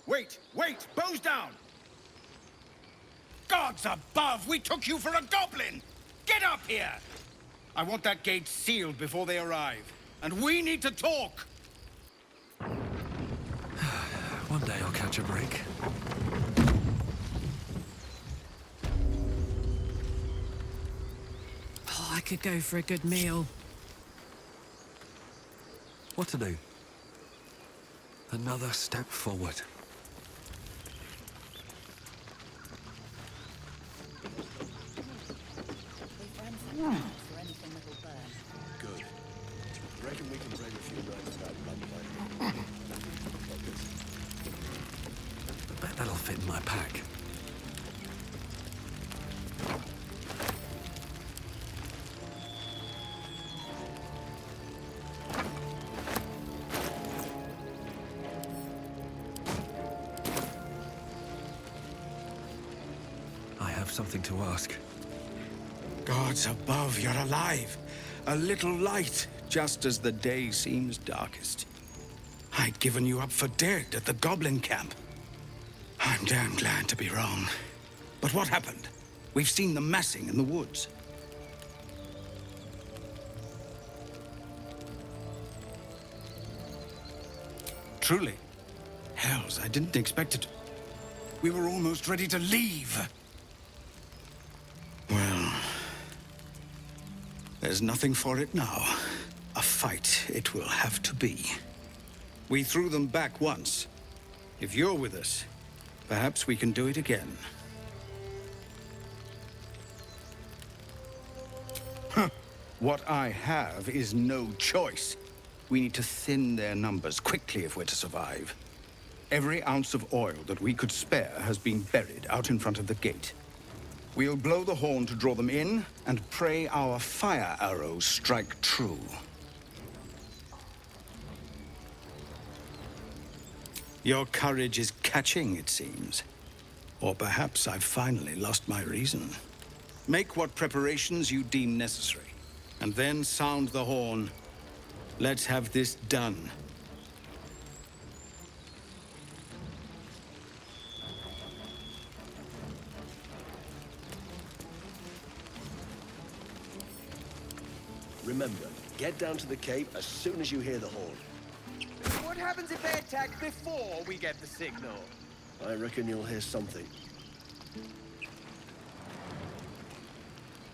Wait! Bows down! Gods above! We took you for a goblin! Get up here! I want that gate sealed before they arrive. And we need to talk! One day I'll catch a break. Oh, I could go for a good meal. What to do? Another step forward. Good. Reckon we can break a few rounds without gunfighting. I bet that'll fit in my pack. I have something to ask. Gods above, you're alive. A little light, just as the day seems darkest. I'd given you up for dead at the goblin camp. I'm damn glad to be wrong. But what happened? We've seen them massing in the woods. Truly. Hells, I didn't expect it. We were almost ready to leave. Well, there's nothing for it now. A fight it will have to be. We threw them back once. If you're with us, perhaps we can do it again. Huh. What I have is no choice. We need to thin their numbers quickly if we're to survive. Every ounce of oil that we could spare has been buried out in front of the gate. We'll blow the horn to draw them in, and pray our fire arrows strike true. Your courage is catching, it seems. Or perhaps I've finally lost my reason. Make what preparations you deem necessary, and then sound the horn. Let's have this done. Remember, get down to the cave as soon as you hear the horn. What happens if they attack before we get the signal? I reckon you'll hear something.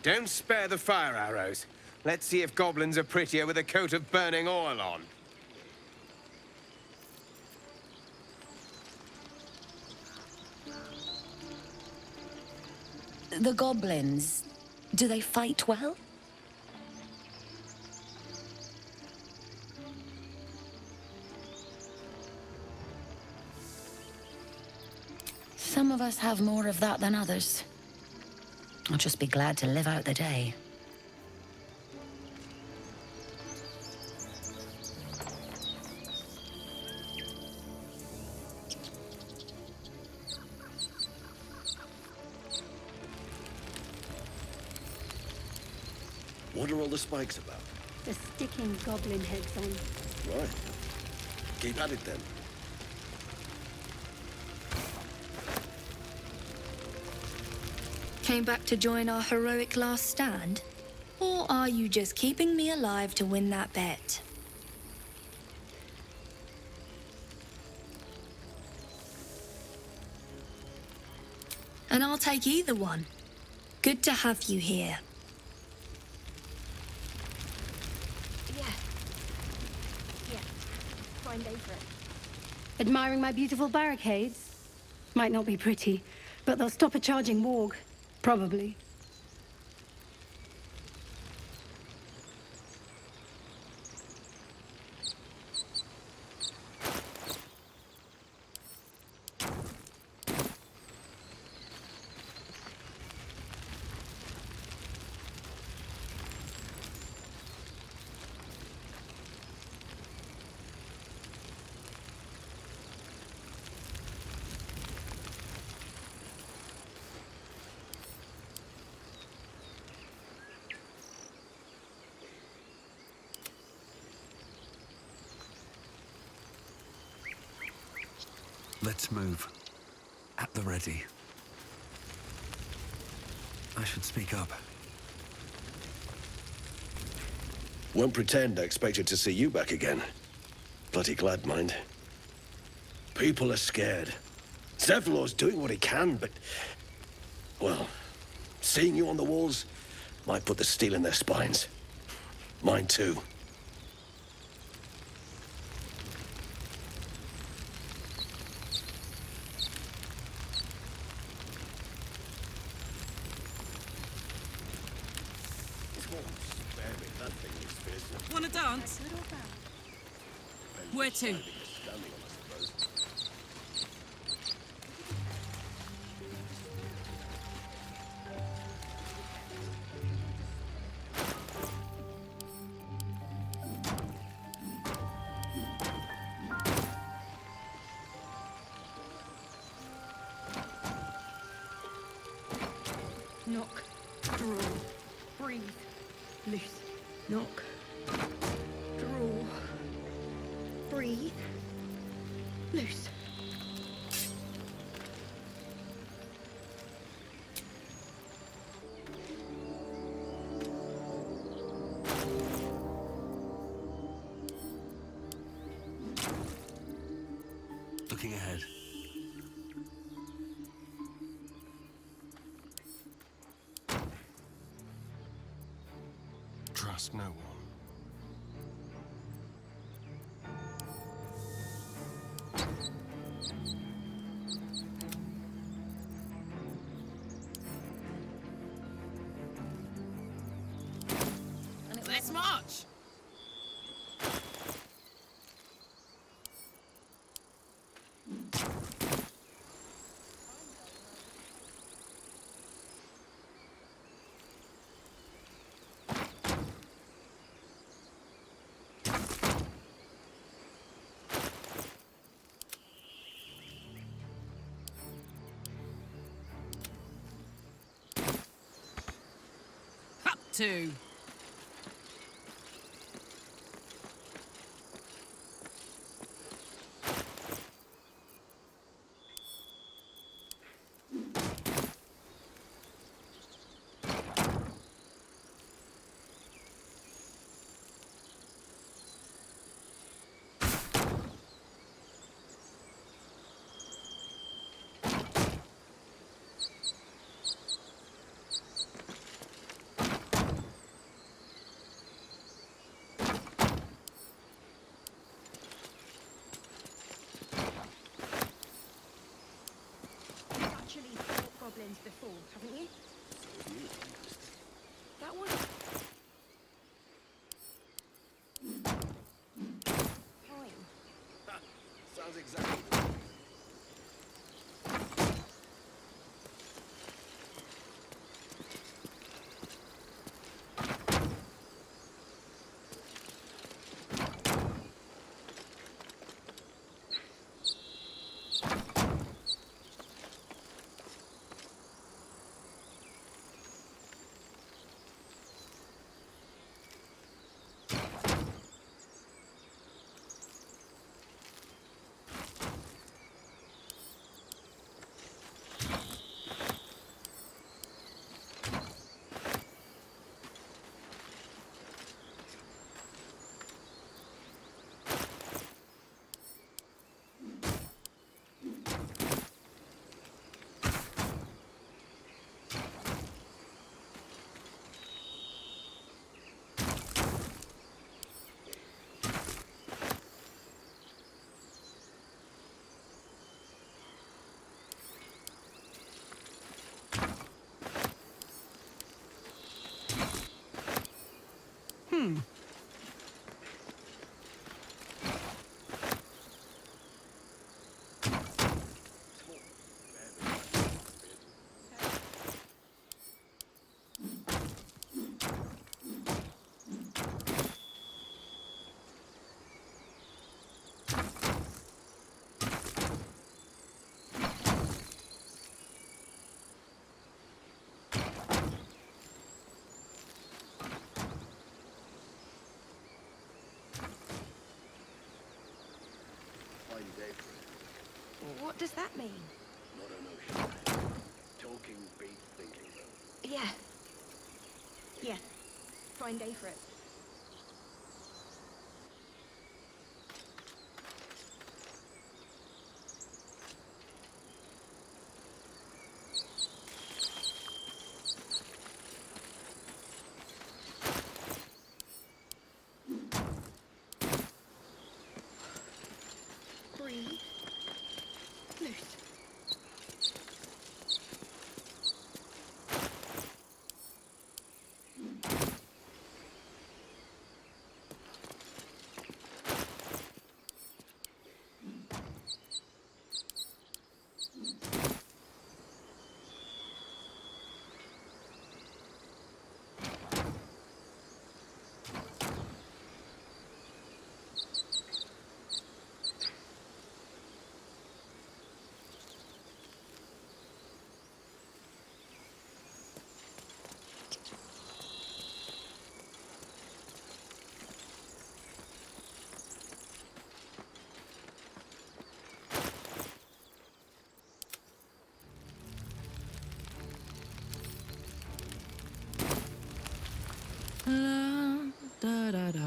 Don't spare the fire arrows. Let's see if goblins are prettier with a coat of burning oil on. The goblins, do they fight well? Some of us have more of that than others. I'll just be glad to live out the day. What are all the spikes about? The sticking goblin heads on. Right. Keep at it then. Came back to join our heroic last stand? Or are you just keeping me alive to win that bet? And I'll take either one. Good to have you here. Yeah. Fine day for it. Admiring my beautiful barricades? Might not be pretty, but they'll stop a charging warg. Probably. Let's move. At the ready. I should speak up. Won't pretend I expected to see you back again. Bloody glad, mind. People are scared. Zevlor's doing what he can, but... well, seeing you on the walls might put the steel in their spines. Mine too. Wanna dance? Where to? Knock. Draw. Breathe. Loose. Knock. Draw. Breathe. Loose. Looking ahead. Trust no one. Let's march! Up to. Actually fought goblins before, haven't you? That one? Fine. Sounds exactly. What does that mean? Not emotion. Talking beats thinking, though. Yeah. Yeah. Fine day for it. Breathe. Loose. Da, da, da.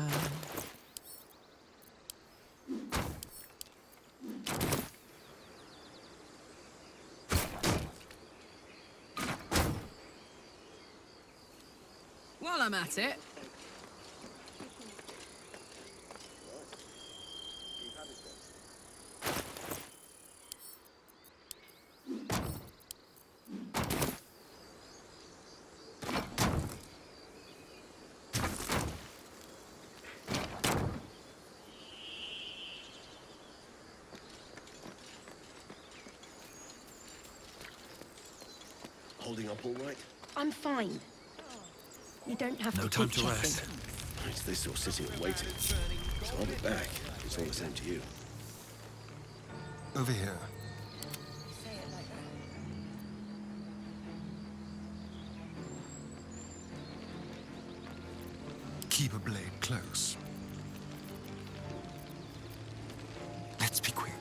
While I'm at it, Holding up all right? I'm fine. You don't have No to time keep to checking. rest. It's this or sitting and waiting. So I'll be back. It's all the same to you. Over here. Keep a blade close. Let's be quick.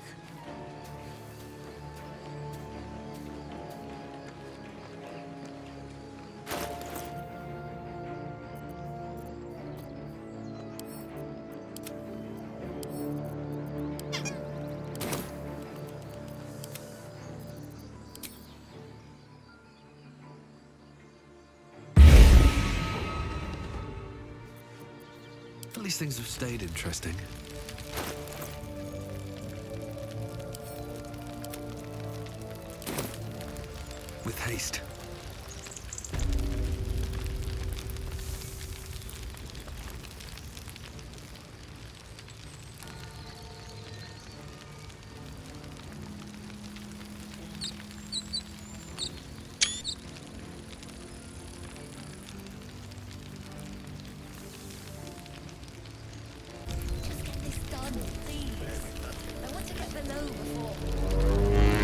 At least things have stayed interesting. With haste. This done, please. I want to get below before.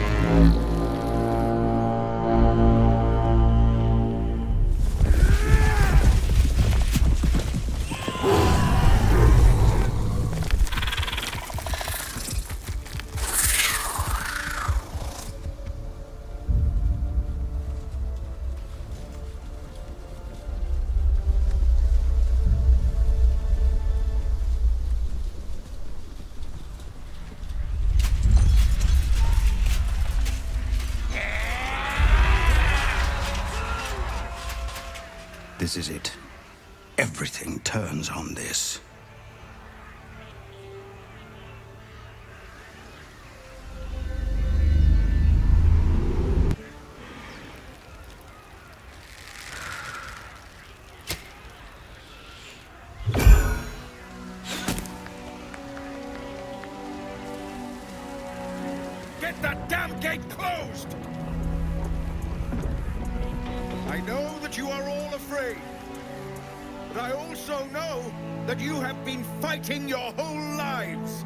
This is it. Everything turns on this. Get that damn gate closed! I know that you are all afraid, but I also know that you have been fighting your whole lives.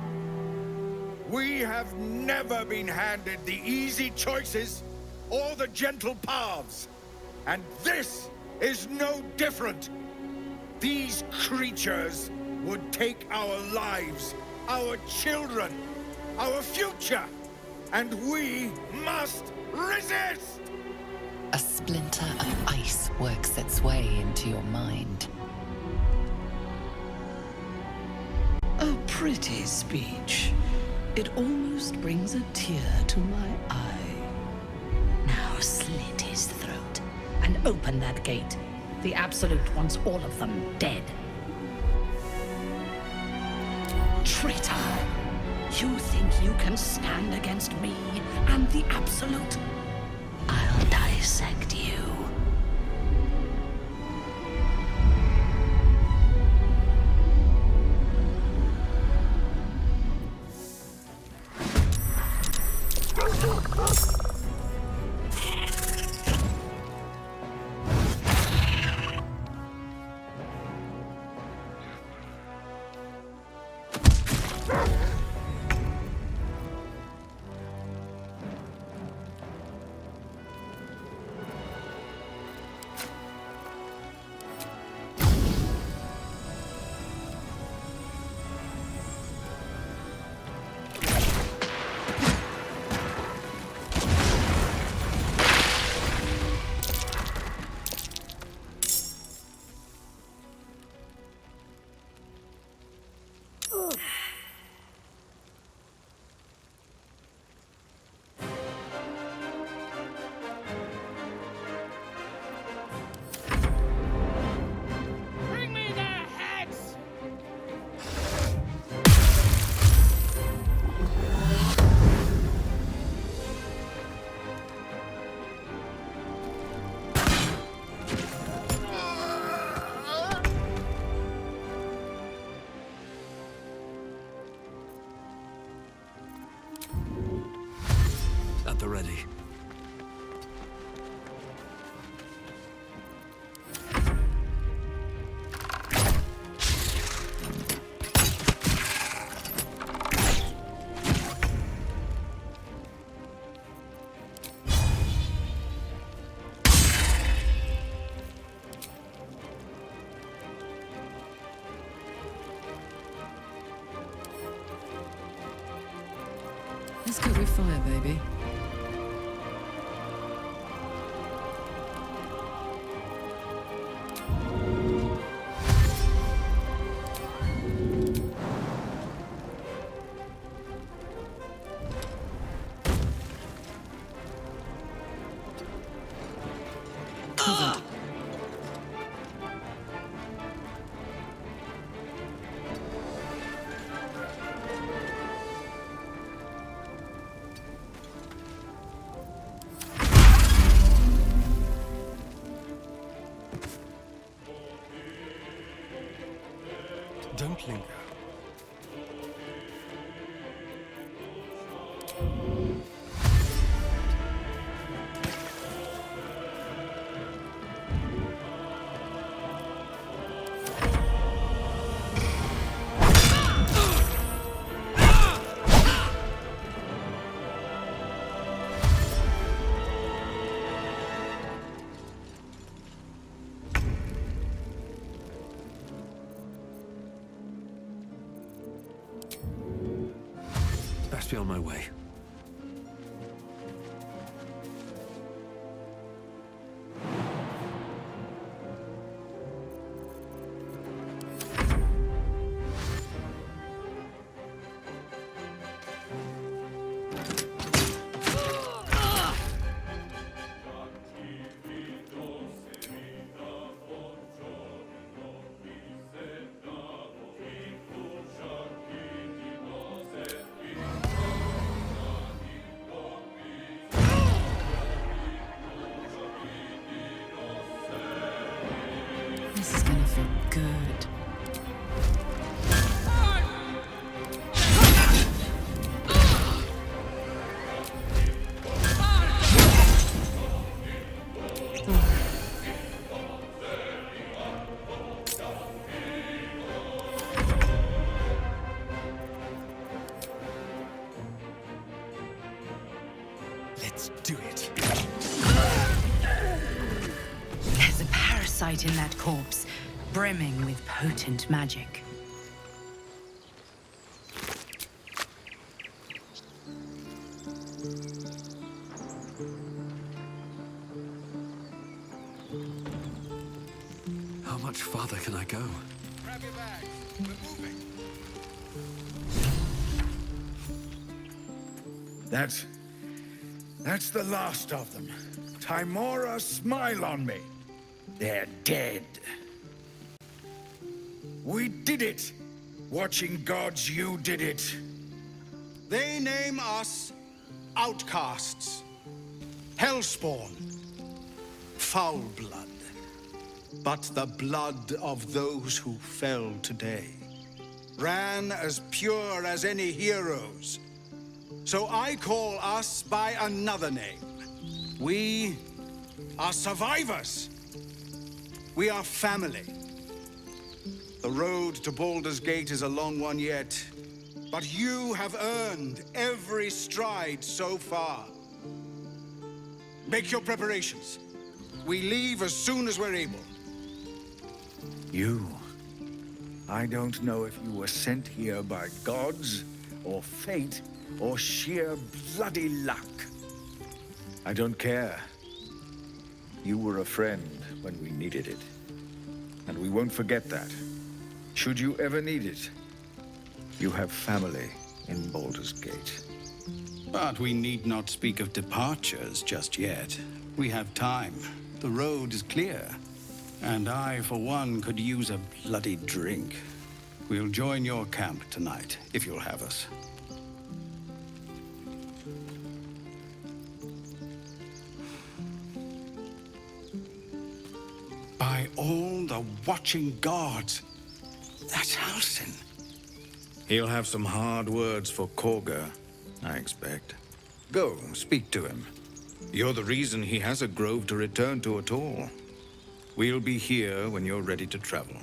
We have never been handed the easy choices or the gentle paths, and this is no different. These creatures would take our lives, our children, our future, and we must resist! A splinter of ice works its way into your mind. A pretty speech. It almost brings a tear to my eye. Now slit his throat and open that gate. The Absolute wants all of them dead. Traitor! You think you can stand against me and the Absolute? I'll dissect you. At the ready. Let's go with fire, baby. Covered. Don't linger. Best be on my way. This is gonna feel good. Let's do it. There's a parasite in that corpse, brimming with potent magic. much farther can I go? Grab your bags. We're moving. That's the last of them. Timora, smile on me. They're dead. We did it! Watching gods, you did it. They name us outcasts, hellspawn, foul blood. But the blood of those who fell today ran as pure as any heroes. So I call us by another name. We are survivors. We are family. The road to Baldur's Gate is a long one yet, but you have earned every stride so far. Make your preparations. We leave as soon as we're able. You. I don't know if you were sent here by gods, or fate, or sheer bloody luck. I don't care. You were a friend when we needed it. And we won't forget that. Should you ever need it, you have family in Baldur's Gate. But we need not speak of departures just yet. We have time. The road is clear. And I, for one, could use a bloody drink. We'll join your camp tonight, if you'll have us. By all the watching gods, that's Halsin. He'll have some hard words for Korga, I expect. Go, speak to him. You're the reason he has a grove to return to at all. We'll be here when you're ready to travel.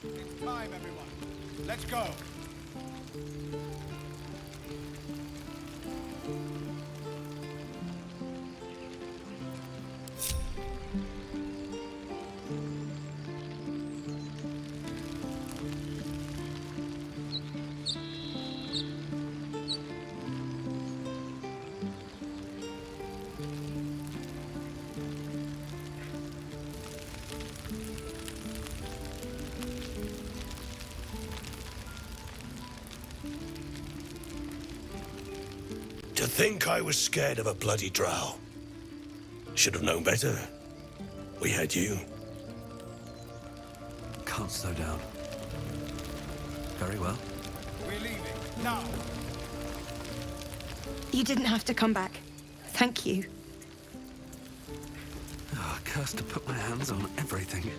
It's time, everyone. Let's go. To think I was scared of a bloody drow. Should have known better. We had you. Can't slow down. Very well. We're leaving, now! You didn't have to come back. Thank you. Oh, cursed to put my hands on everything.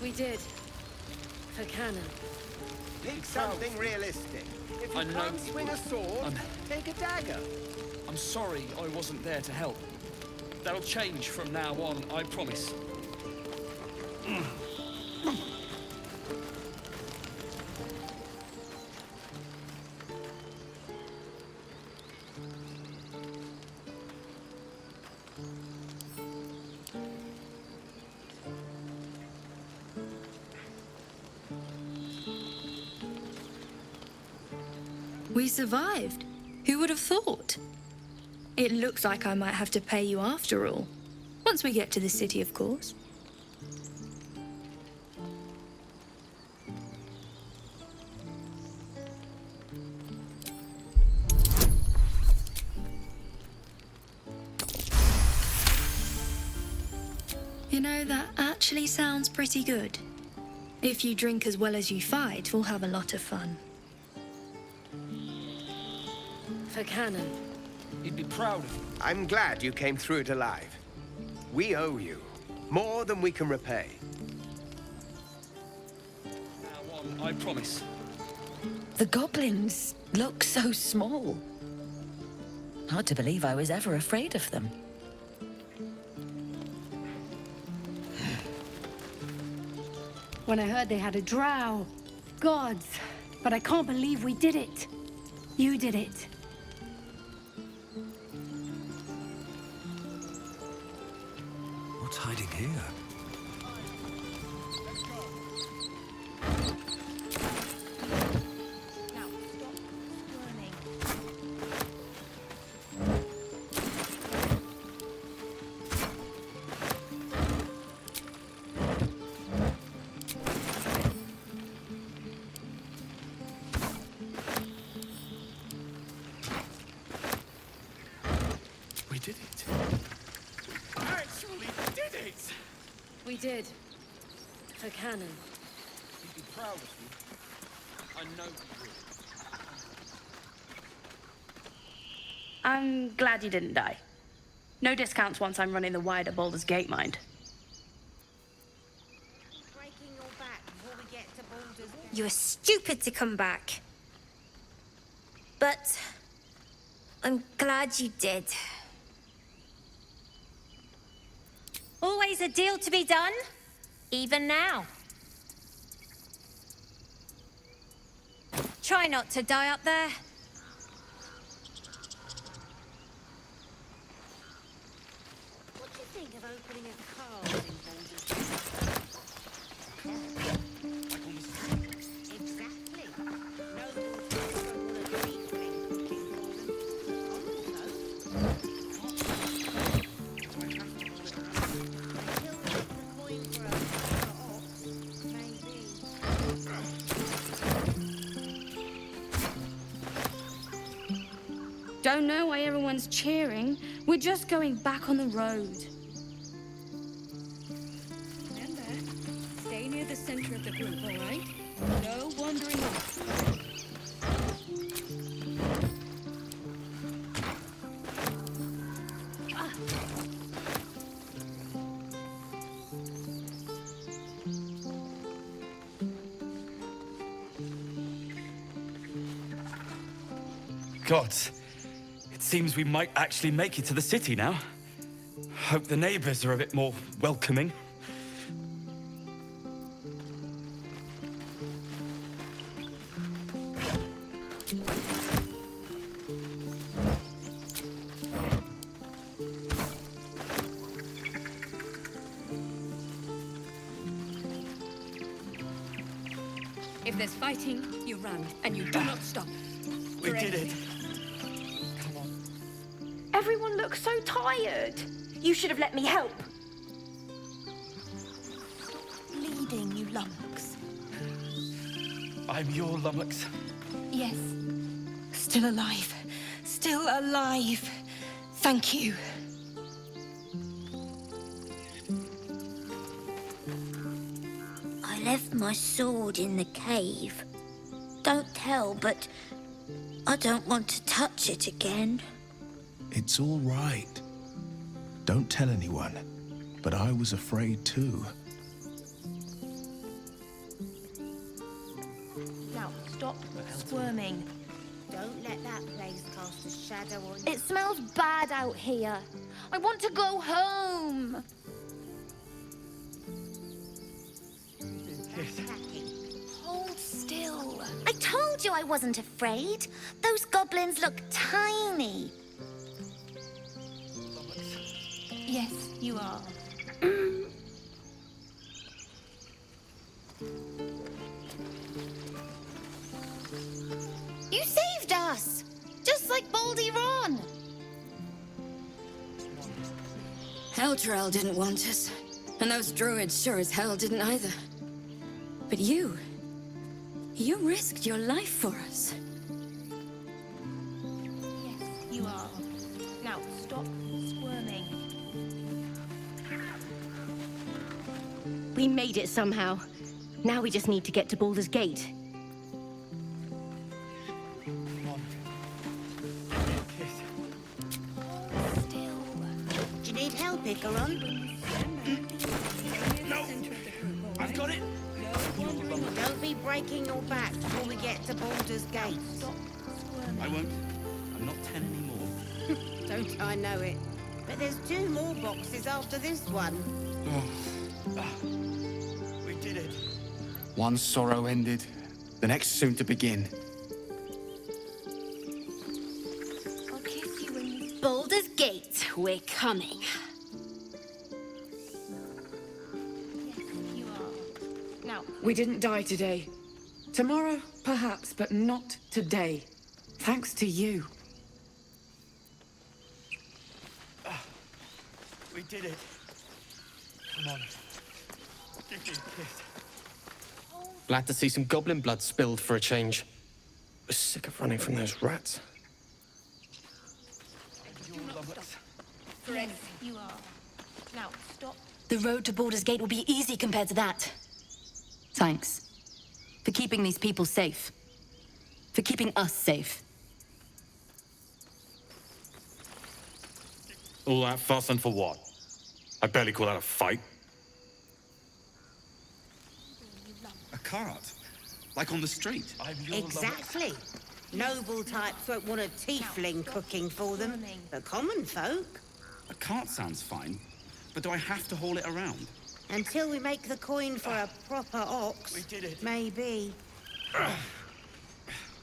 We did. For cannon. Pick something realistic. If you I know can't swing a sword, take a dagger. I'm sorry I wasn't there to help. That'll change from now on, I promise. We survived. Who would have thought? It looks like I might have to pay you after all. Once we get to the city, of course. You know, that actually sounds pretty good. If you drink as well as you fight, we'll have a lot of fun. For cannon. He'd be proud of you. I'm glad you came through it alive. We owe you. More than we can repay. Now on, I promise. The goblins look so small. Hard to believe I was ever afraid of them. when I heard they had a drow. Gods, but I can't believe we did it. You did it. What's hiding here? We did it. We actually did it! We did. For canon. You'd be proud of you. I know you would. I'm glad you didn't die. No discounts once I'm running the wider Baldur's Gate mind. You were stupid to come back. But I'm glad you did. Always a deal to be done, even now. Try not to die up there. What do you think of opening a card in Baldur's Gate? Exactly. Nobles don't want a tiefling looking for them. Don't know why everyone's cheering. We're just going back on the road. Remember, stay near the center of the group, all right? No wandering off. Gods, it seems we might actually make it to the city now. Hope the neighbors are a bit more welcoming. If there's fighting, you run, and you do not stop. We did it. Everyone looks so tired. You should have let me help. Bleeding, you lummox. I'm your lummox. Yes. Still alive. Still alive. Thank you. I left my sword in the cave. Don't tell, but I don't want to touch it again. It's all right. Don't tell anyone. But I was afraid too. Now, stop squirming. Don't let that place cast a shadow on you. It smells bad out here. I want to go home. Hold still. I told you I wasn't afraid. Those goblins look tiny. Yes, you are. You saved us! Just like Baldy Ron! Eldrell didn't want us, and those druids sure as hell didn't either. But you risked your life for us. Yes, you are. Now, stop squirming. We made it somehow. Now we just need to get to Baldur's Gate. Do you need help, Icaron? No! I've got it! Don't be breaking your back before we get to Baldur's Gate. I won't. I'm not 10 anymore. Don't I know it? But there's 2 more boxes after this one. We did it. One sorrow ended, the next soon to begin. I'll kiss you when you... Baldur's Gate, we're coming. We didn't die today. Tomorrow, perhaps, but not today. Thanks to you. We did it. Come on. Give me a kiss. Glad to see some goblin blood spilled for a change. Was sick of running from those rats. Yes, you are. Now, stop. The road to Baldur's Gate will be easy compared to that. Thanks. For keeping these people safe. For keeping us safe. All that fuss and for what? I barely call that a fight. A cart? Like on the street? Exactly. Noble types won't want a tiefling cooking for them, but common folk. A cart sounds fine, but do I have to haul it around? Until we make the coin for a proper ox, maybe.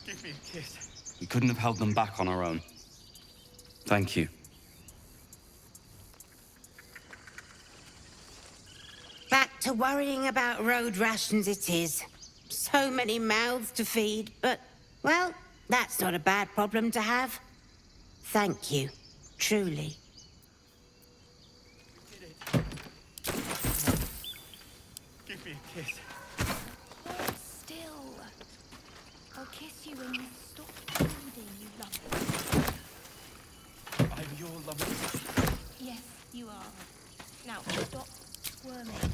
Give me a kiss. We couldn't have held them back on our own. Thank you. Back to worrying about road rations it is. So many mouths to feed, but, well, that's not a bad problem to have. Thank you, truly. Give me a kiss. Hold still. I'll kiss you when you stop feeding, you love. I'm your lover. Yes, you are. Now, stop squirming.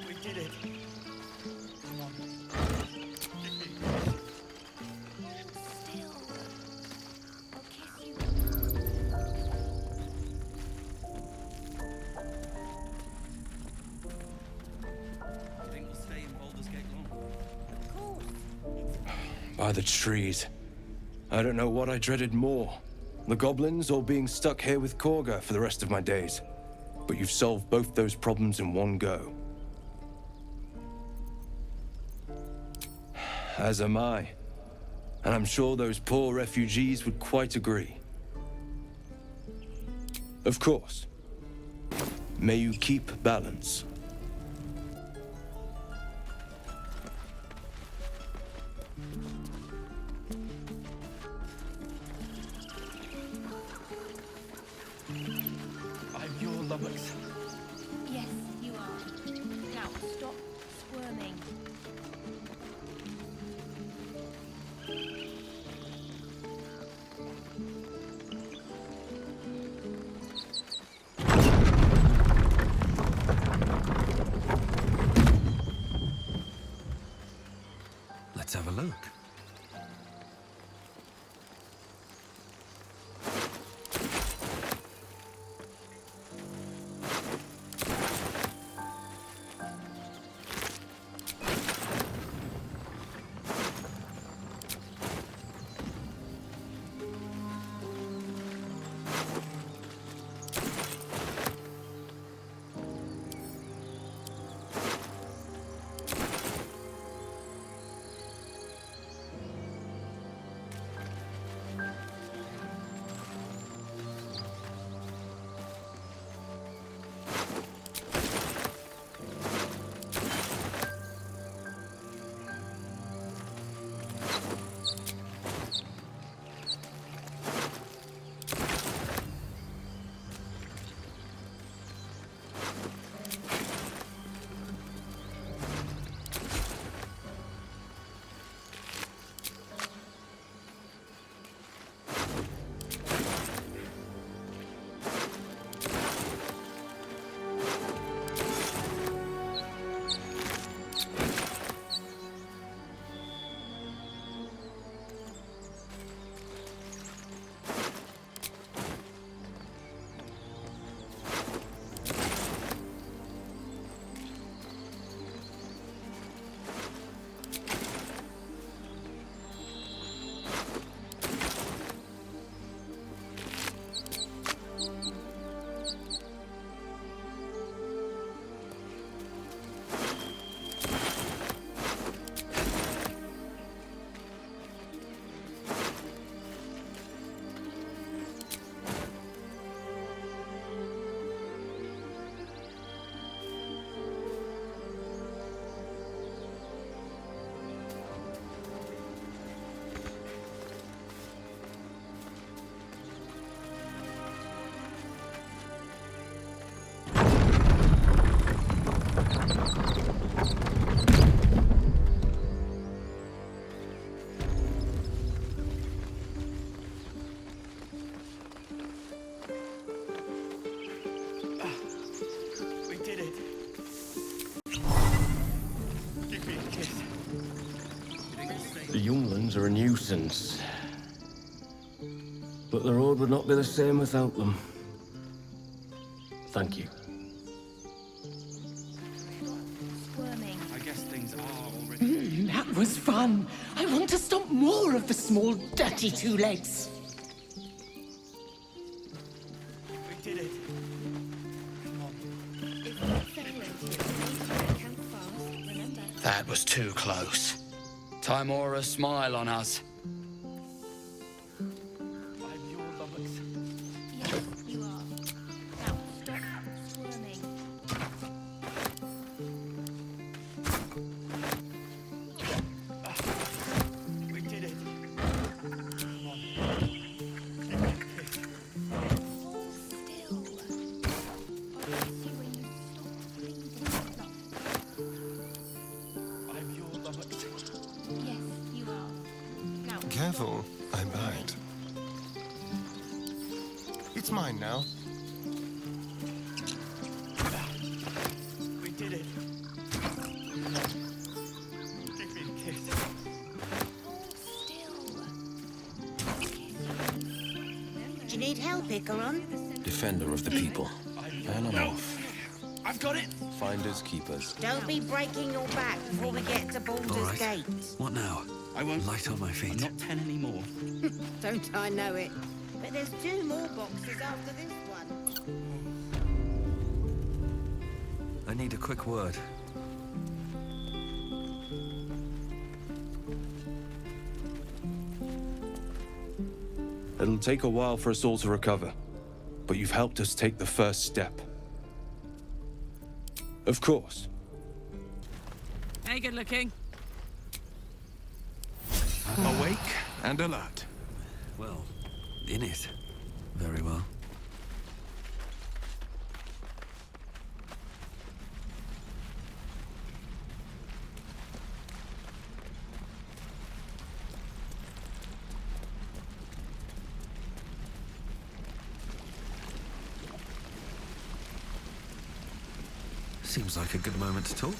We did it. Come on. Give me a kiss. Hold still. I'll kiss you. You think we'll stay in Baldur's Gate long? Of course. By the trees. I don't know what I dreaded more. The goblins or being stuck here with Korga for the rest of my days. But you've solved both those problems in one go. As am I. And I'm sure those poor refugees would quite agree. Of course. May you keep balance. I'm your lover. Yes, you are. Now, stop squirming. Let's have a look. The younglings are a nuisance. But the road would not be the same without them. Thank you. I guess things are already... That was fun. I want to stomp more of the small, dirty two legs. We did it. That was too close. Timora, smile on us. Careful, I bite. It's mine now. We did it. Give me a kiss. Do you need help, Icaron? Defender of the people. And I'm off. I've got it. Finders, keepers. Don't be breaking your back before we get to Baldur's Gate. What now? I won't. Light on my feet. I'm not 10 anymore. Don't I know it? But there's 2 more boxes after this one. I need a quick word. It'll take a while for us all to recover, but you've helped us take the first step. Of course. Hey, good looking. Awake and alert. Well, in it. Very well. Seems like a good moment to talk.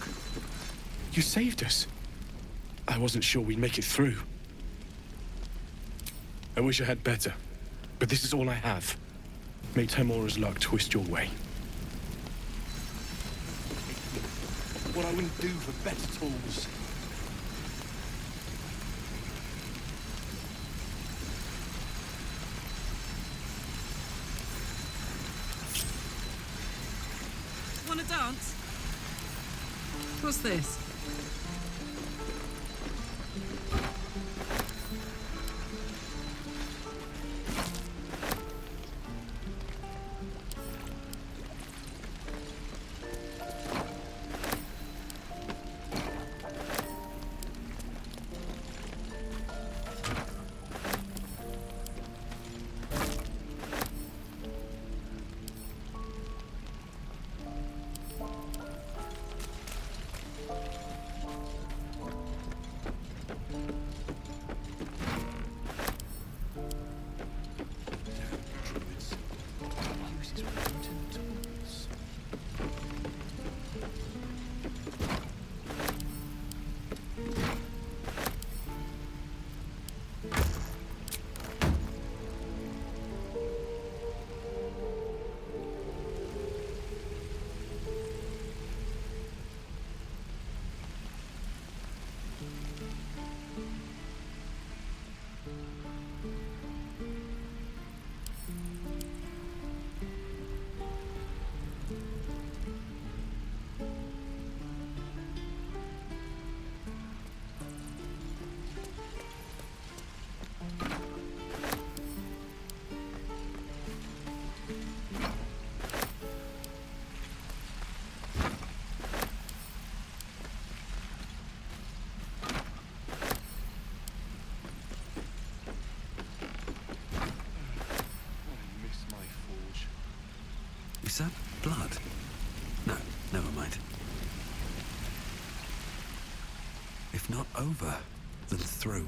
You saved us. I wasn't sure we'd make it through. I wish I had better, but this is all I have. May Timora's luck twist your way. What I wouldn't do for better tools. Want to dance? What's this? Is that blood? No, never mind. If not over, then through.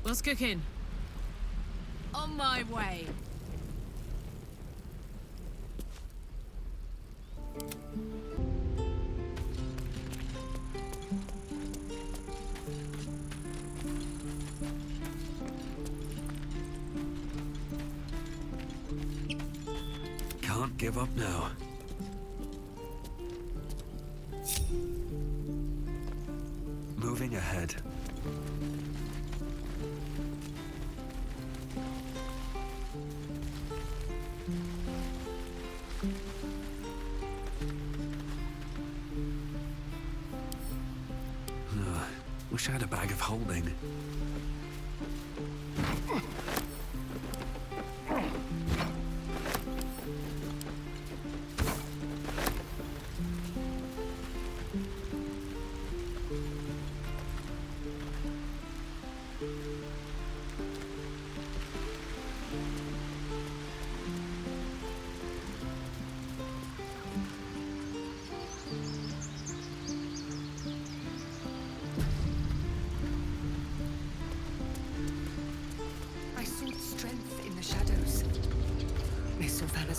What's cooking? On my way. Can't give up now. Moving ahead. Wish I had a bag of holding.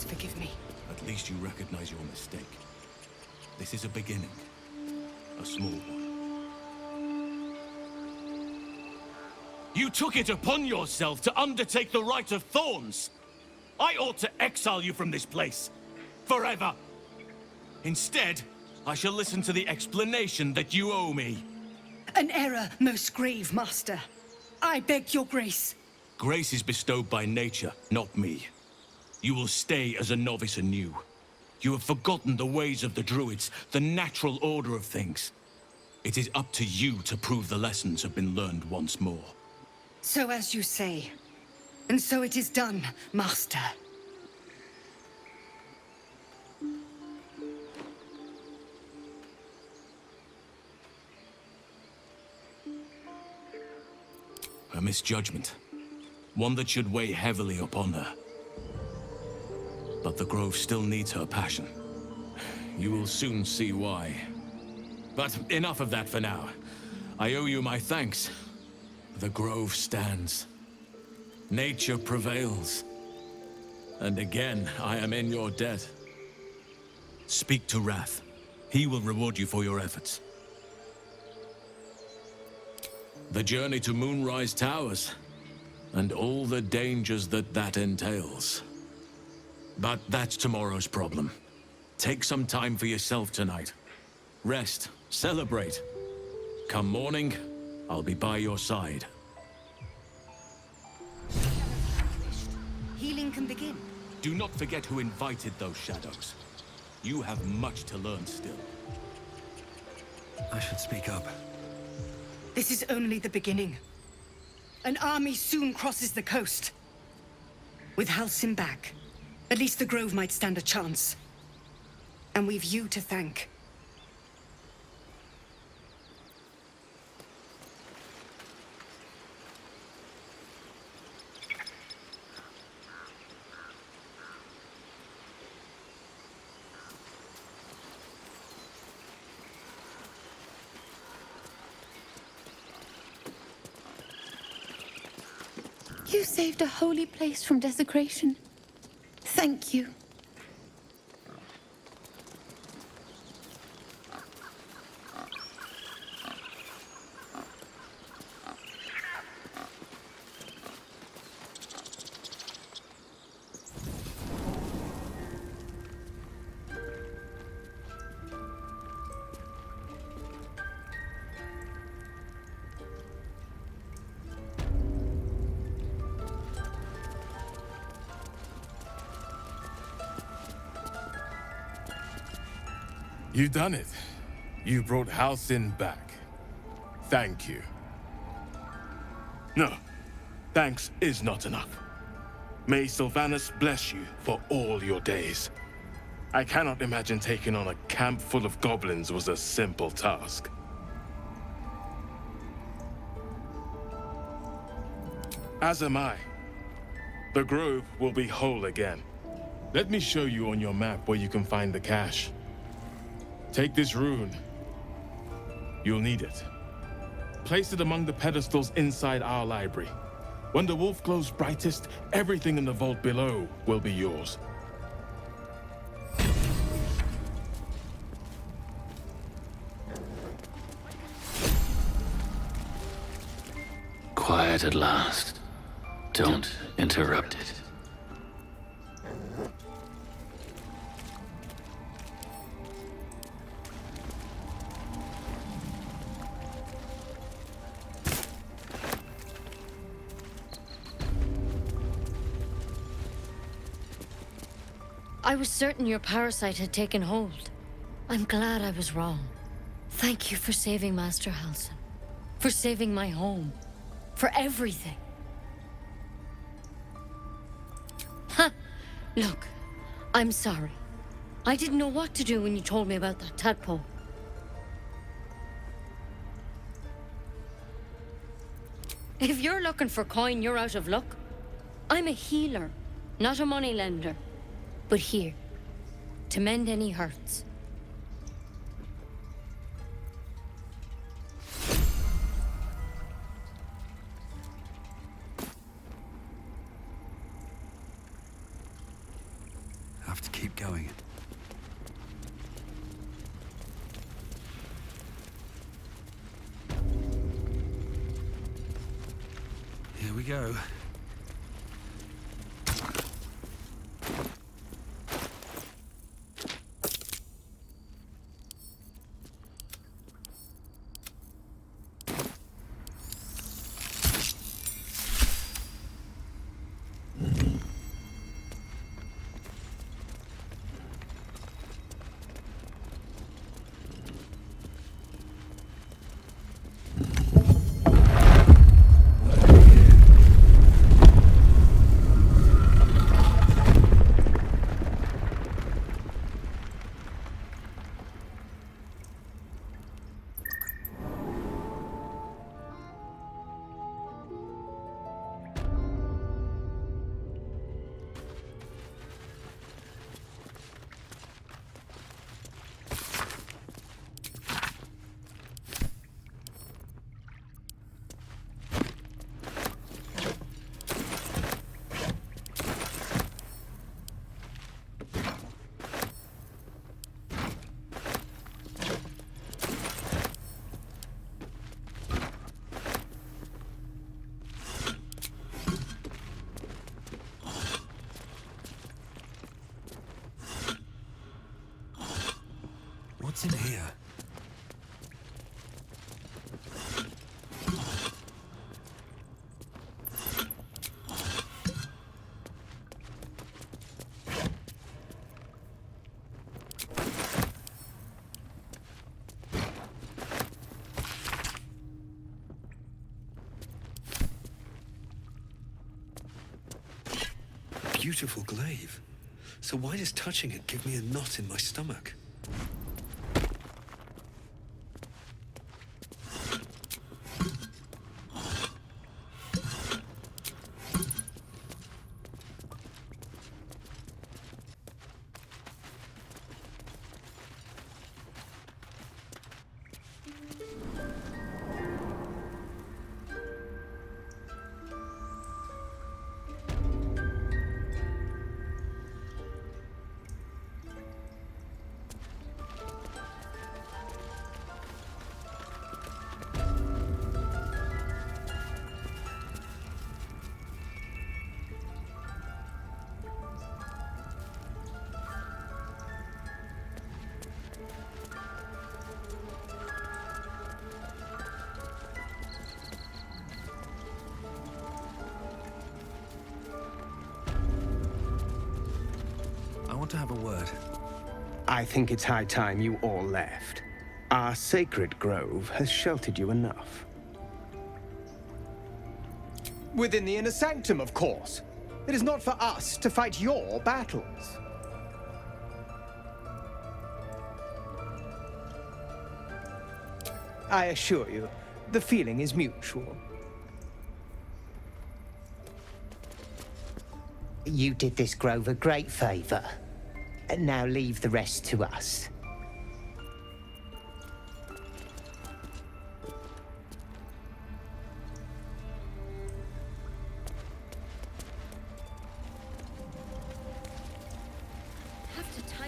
Forgive me. At least you recognize your mistake. This is a beginning. A small one. You took it upon yourself to undertake the Rite of Thorns. I ought to exile you from this place. Forever. Instead, I shall listen to the explanation that you owe me. An error, most grave master. I beg your grace. Grace is bestowed by nature, not me. You will stay as a novice anew. You have forgotten the ways of the Druids, the natural order of things. It is up to you to prove the lessons have been learned once more. So as you say. And so it is done, master. A misjudgment. One that should weigh heavily upon her. But the Grove still needs her passion. You will soon see why. But enough of that for now. I owe you my thanks. The Grove stands. Nature prevails. And again, I am in your debt. Speak to Wrath. He will reward you for your efforts. The journey to Moonrise Towers, and all the dangers that entails. But that's tomorrow's problem. Take some time for yourself tonight. Rest, celebrate. Come morning, I'll be by your side. Healing can begin. Do not forget who invited those shadows. You have much to learn still. I should speak up. This is only the beginning. An army soon crosses the coast. With Halcyon back, at least the Grove might stand a chance. And we've you to thank. You saved a holy place from desecration. Thank you. You done it. You brought Halcyon back. Thank you. No, thanks is not enough. May Sylvanas bless you for all your days. I cannot imagine taking on a camp full of goblins was a simple task. As am I. The Grove will be whole again. Let me show you on your map where you can find the cache. Take this rune. You'll need it. Place it among the pedestals inside our library. When the wolf glows brightest, everything in the vault below will be yours. Quiet at last. Don't interrupt it. I was certain your parasite had taken hold. I'm glad I was wrong. Thank you for saving Master Halsin. For saving my home. For everything. Ha! Look, I'm sorry. I didn't know what to do when you told me about that tadpole. If you're looking for coin, you're out of luck. I'm a healer, not a moneylender. But here, to mend any hurts. Have to keep going. Here we go. What's in here? Beautiful glaive. So why does touching it give me a knot in my stomach? To have a word. I think it's high time you all left. Our sacred grove has sheltered you enough. Within the inner sanctum, of course. It is not for us to fight your battles. I assure you, the feeling is mutual. You did this grove a great favor. And now leave the rest to us.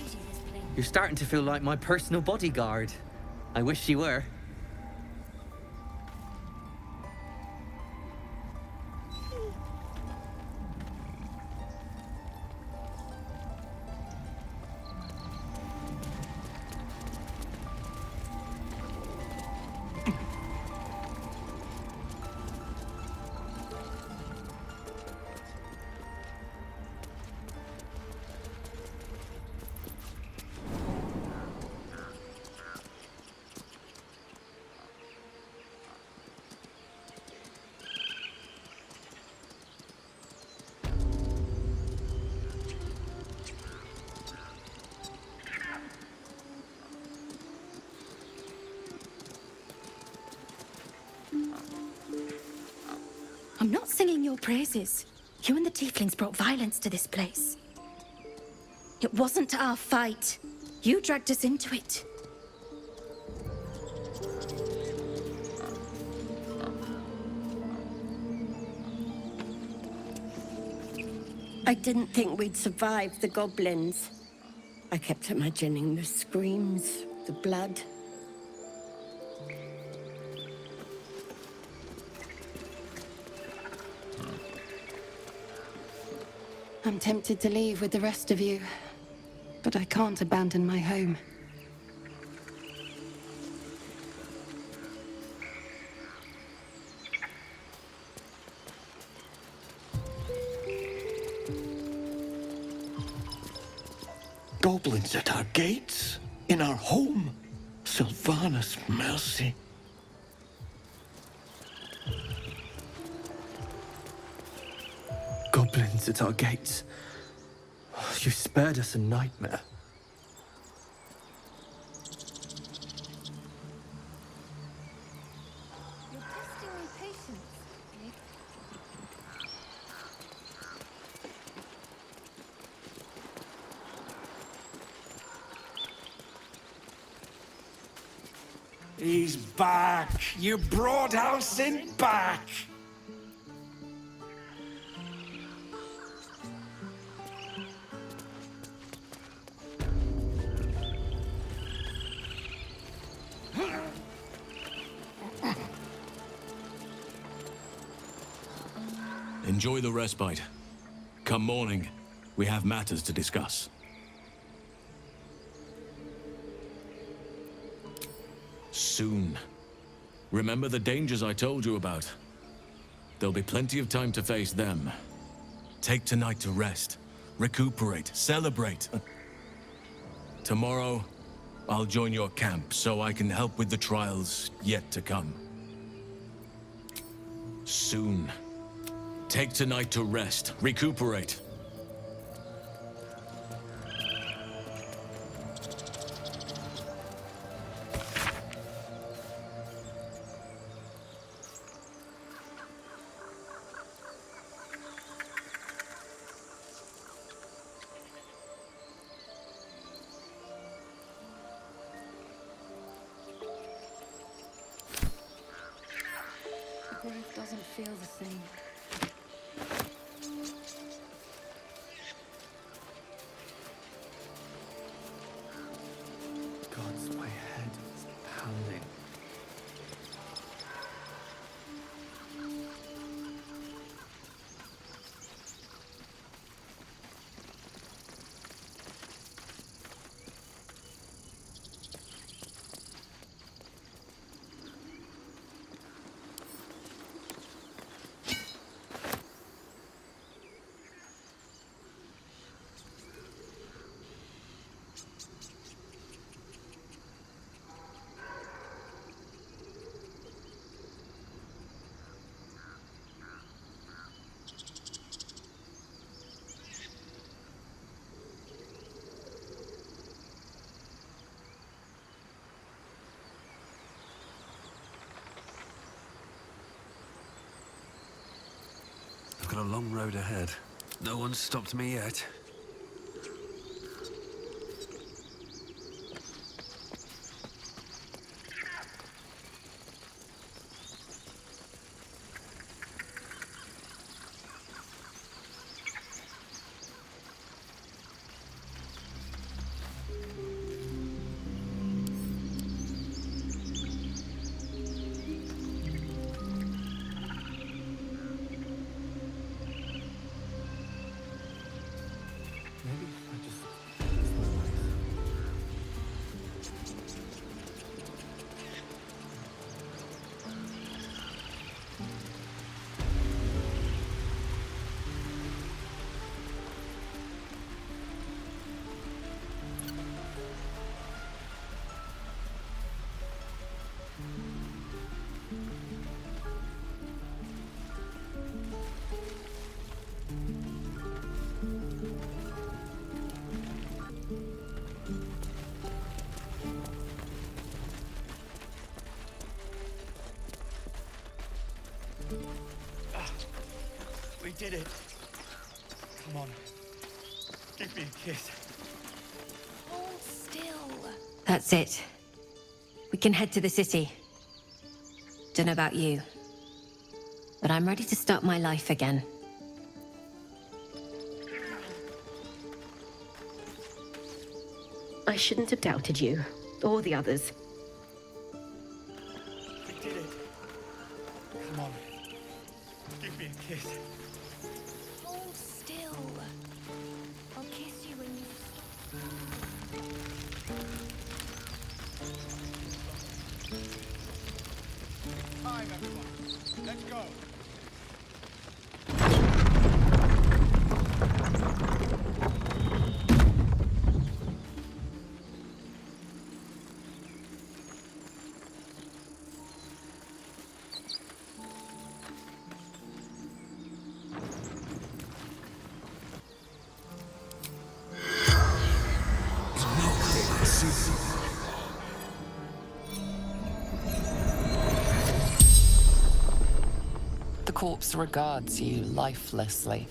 tidy this place. You're starting to feel like my personal bodyguard. I wish you were. I'm not singing your praises. You and the tieflings brought violence to this place. It wasn't our fight. You dragged us into it. I didn't think we'd survive the goblins. I kept imagining the screams, the blood. I'm tempted to leave with the rest of you, but I can't abandon my home. Goblins at our gates? In our home? Sylvanas, mercy. Goblins at our gates. You spared us a nightmare. You're testing my patience, Nick. He's back! You brought Halsin back! Enjoy the respite. Come morning, we have matters to discuss. Soon. Remember the dangers I told you about. There'll be plenty of time to face them. Take tonight to rest, recuperate, celebrate. Tomorrow, I'll join your camp so I can help with the trials yet to come. Soon. Take tonight to rest, recuperate. The grove doesn't feel the same. God, my head is pounding. I've got a long road ahead. No one's stopped me yet. did it. Come on. Give me a kiss. Hold still. That's it. We can head to the city. Don't know about you, but I'm ready to start my life again. I shouldn't have doubted you, or the others. We did it. Come on. Give me a kiss. Hold still. I'll kiss you when you Time, everyone. Let's go. The corpse regards you lifelessly.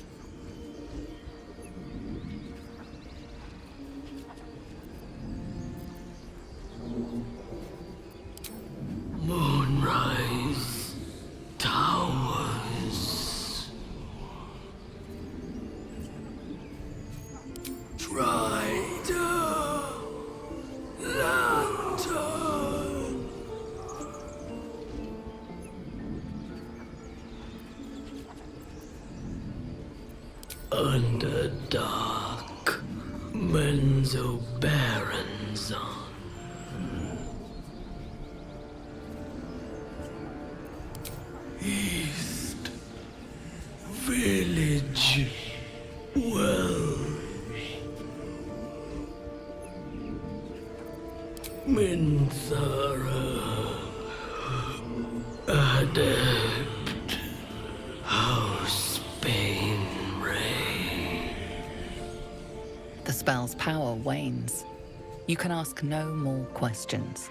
Moonrise towers. Tried lantern. Under dark Menzo Barons on. East Village Welsh. Minthara Adept House Bane Ray. The spell's power wanes. You can ask no more questions.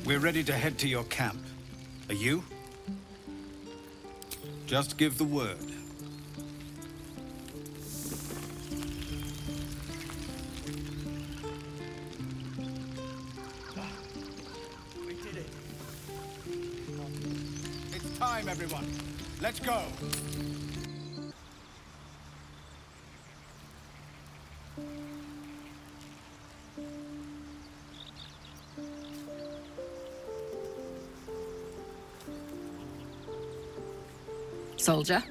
We're ready to head to your camp. Are you? Just give the word. We did it. It's time, everyone. Let's go. Soldier?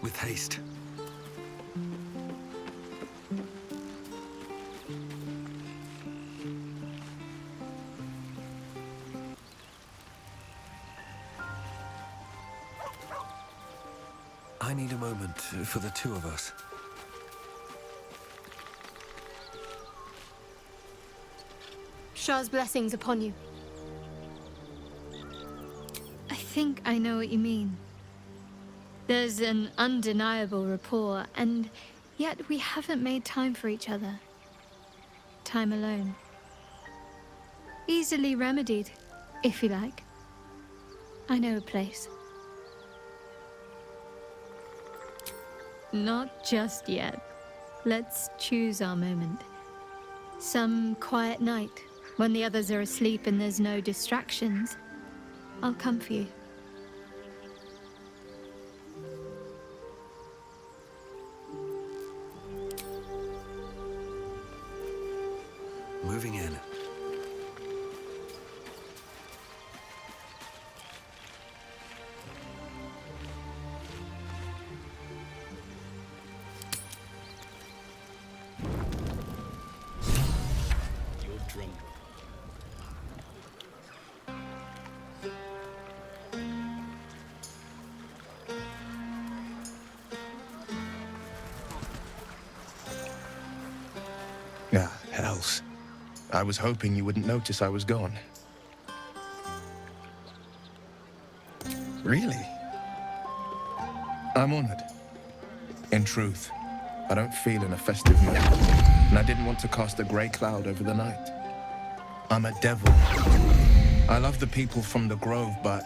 With haste. I need a moment for the two of us. Shah's blessings upon you. I think I know what you mean. There's an undeniable rapport, and yet we haven't made time for each other. Time alone. Easily remedied, if you like. I know a place. Not just yet. Let's choose our moment. Some quiet night, when the others are asleep and there's no distractions, I'll come for you. moving in. Your drum. Ah, hells. I was hoping you wouldn't notice I was gone. Really? I'm honored. In truth, I don't feel in a festive mood, and I didn't want to cast a grey cloud over the night. I'm a devil. I love the people from the Grove, but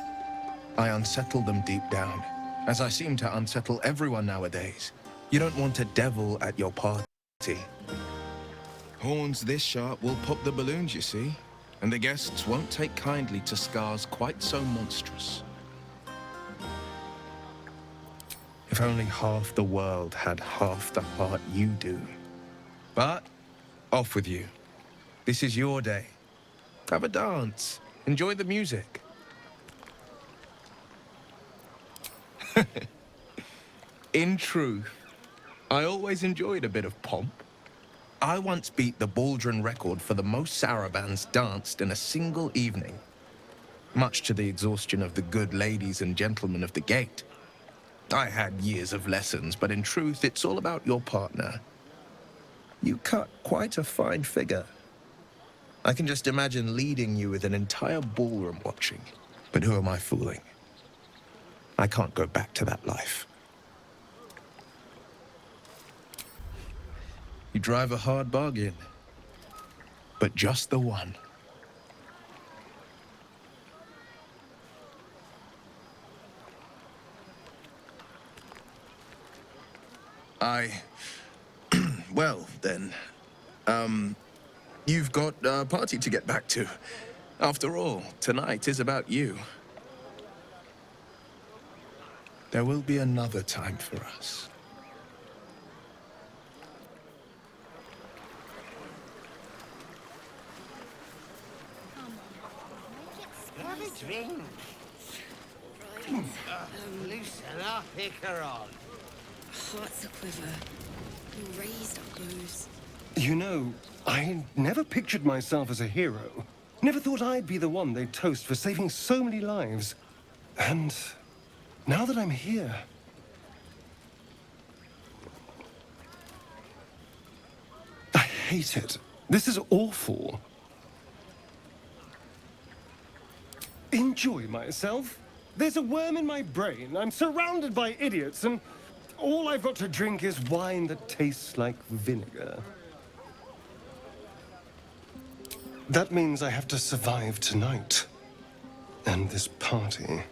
I unsettle them deep down, as I seem to unsettle everyone nowadays. You don't want a devil at your party. Horns this sharp will pop the balloons, you see, and the guests won't take kindly to scars quite so monstrous. If only half the world had half the heart you do. But, off with you. This is your day. Have a dance. Enjoy the music. In truth, I always enjoyed a bit of pomp. I once beat the Baldrin record for the most sarabands danced in a single evening, much to the exhaustion of the good ladies and gentlemen of the gate. I had years of lessons, but in truth, it's all about your partner. You cut quite a fine figure. I can just imagine leading you with an entire ballroom watching. But who am I fooling? I can't go back to that life. You drive a hard bargain, but just the one. Well, then, you've got a party to get back to. After all, tonight is about you. There will be another time for us. Have a drink. Loosen up, Icaron. Hearts a quiver. We raised our bows. You know, I never pictured myself as a hero. Never thought I'd be the one they'd toast for saving so many lives. And now that I'm here... I hate it. This is awful. Enjoy myself? There's a worm in my brain. I'm surrounded by idiots, and all I've got to drink is wine that tastes like vinegar. That means I have to survive tonight. And this party.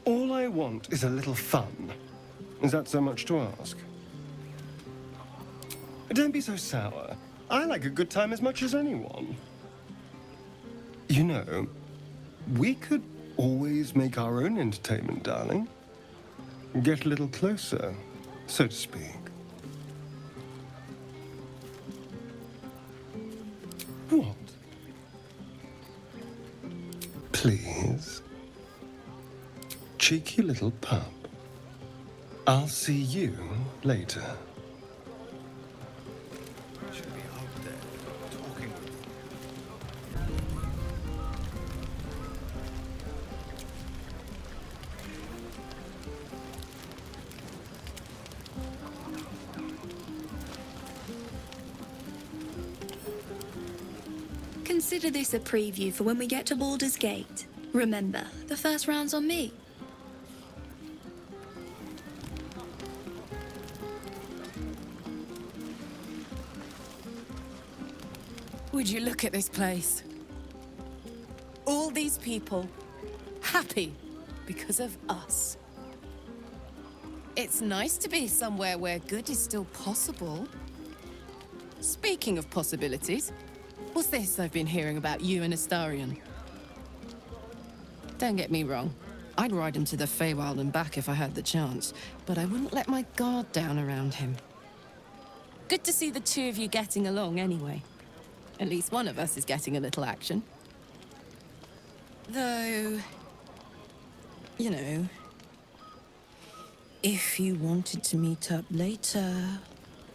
All I want is a little fun. Is that so much to ask? Don't be so sour. I like a good time as much as anyone. You know, we could always make our own entertainment, darling. Get a little closer, so to speak. What? Please? Cheeky little pup. I'll see you later. Should be out there, talking with them. Consider this a preview for when we get to Baldur's Gate. Remember, the first round's on me. Would you look at this place? All these people happy because of us. It's nice to be somewhere where good is still possible. Speaking of possibilities, what's this I've been hearing about you and Astarion? Don't get me wrong. I'd ride him to the Feywild and back if I had the chance, but I wouldn't let my guard down around him. Good to see the two of you getting along anyway. At least one of us is getting a little action. Though, you know, if you wanted to meet up later,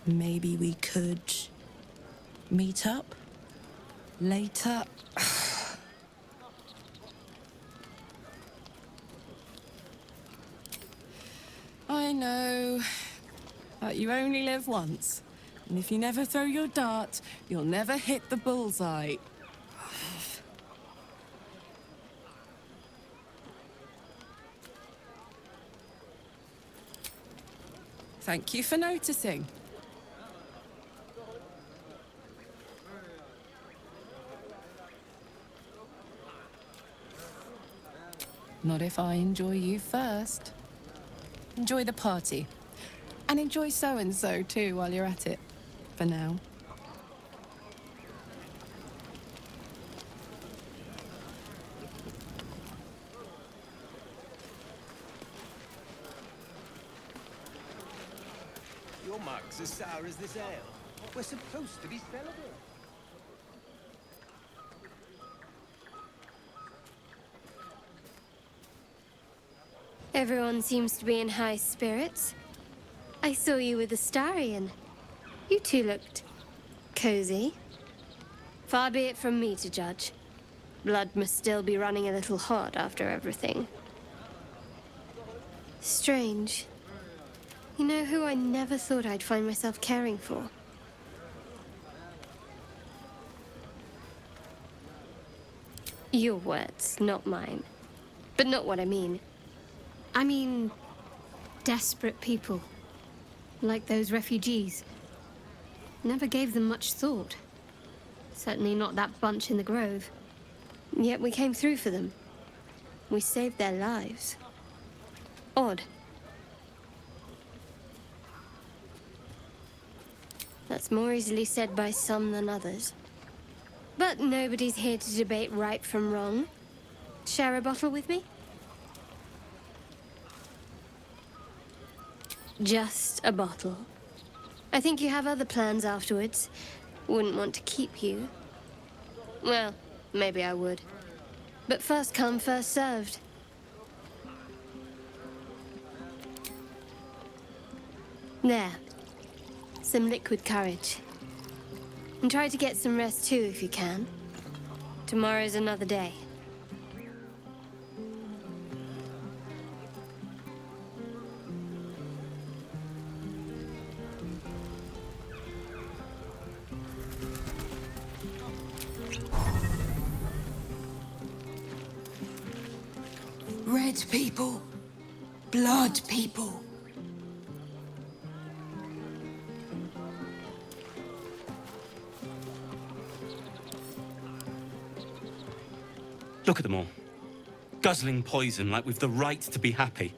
maybe we could meet up later. I know, but you only live once. And if you never throw your dart, you'll never hit the bullseye. Thank you for noticing. Not if I enjoy you first. Enjoy the party. And enjoy so-and-so too while you're at it. For now. Your mug's as sour as this ale. We're supposed to be celebrating. Everyone seems to be in high spirits. I saw you with Astarion. You two looked cozy. Far be it from me to judge. Blood must still be running a little hot after everything. Strange. You know who I never thought I'd find myself caring for? Your words, not mine. But not what I mean. I mean, desperate people. Like those refugees. Never gave them much thought. Certainly not that bunch in the grove. Yet we came through for them. We saved their lives. Odd. That's more easily said by some than others. But nobody's here to debate right from wrong. Share a bottle with me? Just a bottle. I think you have other plans afterwards. Wouldn't want to keep you. Well, maybe I would. But first come, first served. There. Some liquid courage. And try to get some rest too if you can. Tomorrow's another day. Red people. Blood people. Look at them all. Guzzling poison like we've the right to be happy.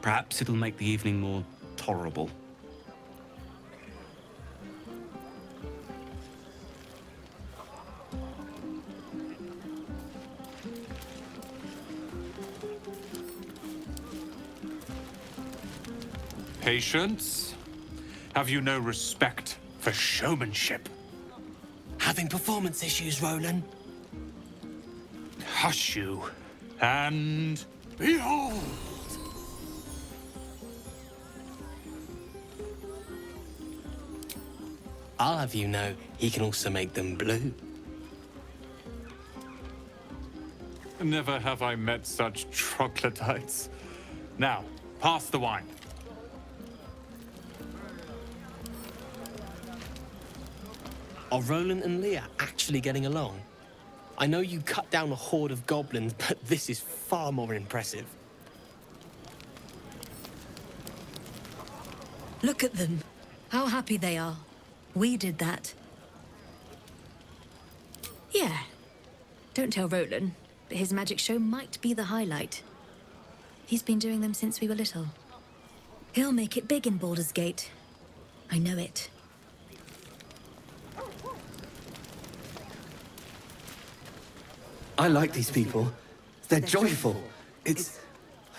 Perhaps it'll make the evening more tolerable. Patience? Have you no respect for showmanship? Having performance issues, Roland? Hush you, and behold! I'll have you know, he can also make them blue. Never have I met such troglodytes. Now, pass the wine. Are Roland and Leah actually getting along? I know you cut down a horde of goblins, but this is far more impressive. Look at them. How happy they are. We did that. Yeah. Don't tell Roland, but his magic show might be the highlight. He's been doing them since we were little. He'll make it big in Baldur's Gate. I know it. I like these people. They're joyful. It's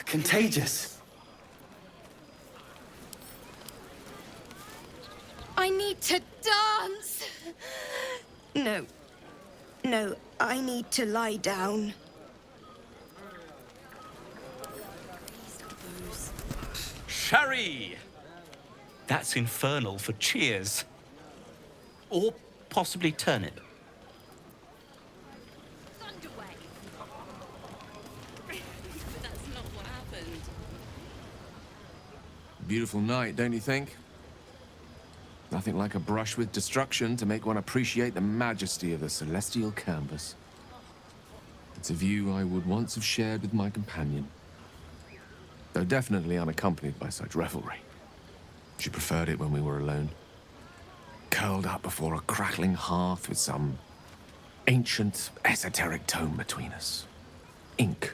contagious. I need to dance! No. No, I need to lie down. Sherry! That's infernal for cheers. Or possibly turnip. That's not what happened. Beautiful night, don't you think? Nothing like a brush with destruction to make one appreciate the majesty of the celestial canvas. It's a view I would once have shared with my companion, though definitely unaccompanied by such revelry. She preferred it when we were alone, curled up before a crackling hearth with some ancient, esoteric tome between us. Ink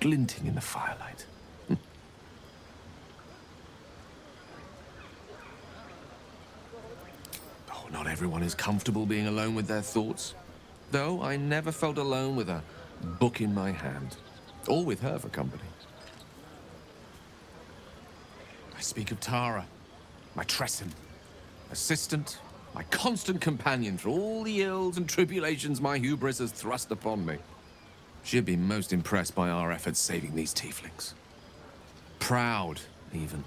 glinting in the firelight. Oh, not everyone is comfortable being alone with their thoughts, though I never felt alone with a book in my hand, or with her for company. I speak of Tara, my Tresson, assistant, my constant companion through all the ills and tribulations my hubris has thrust upon me. She'd be most impressed by our efforts saving these tieflings. Proud, even.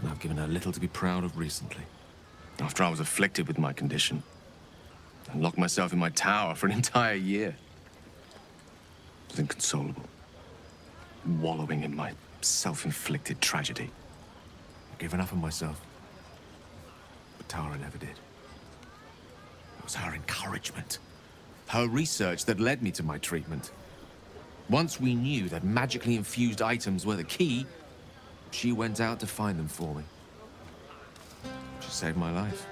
And I've given her little to be proud of recently. After I was afflicted with my condition, and locked myself in my tower for an entire year. I was inconsolable, wallowing in my self-inflicted tragedy. I've given up on myself. But Tara never did. It was her encouragement, her research that led me to my treatment. Once we knew that magically infused items were the key, she went out to find them for me. She saved my life.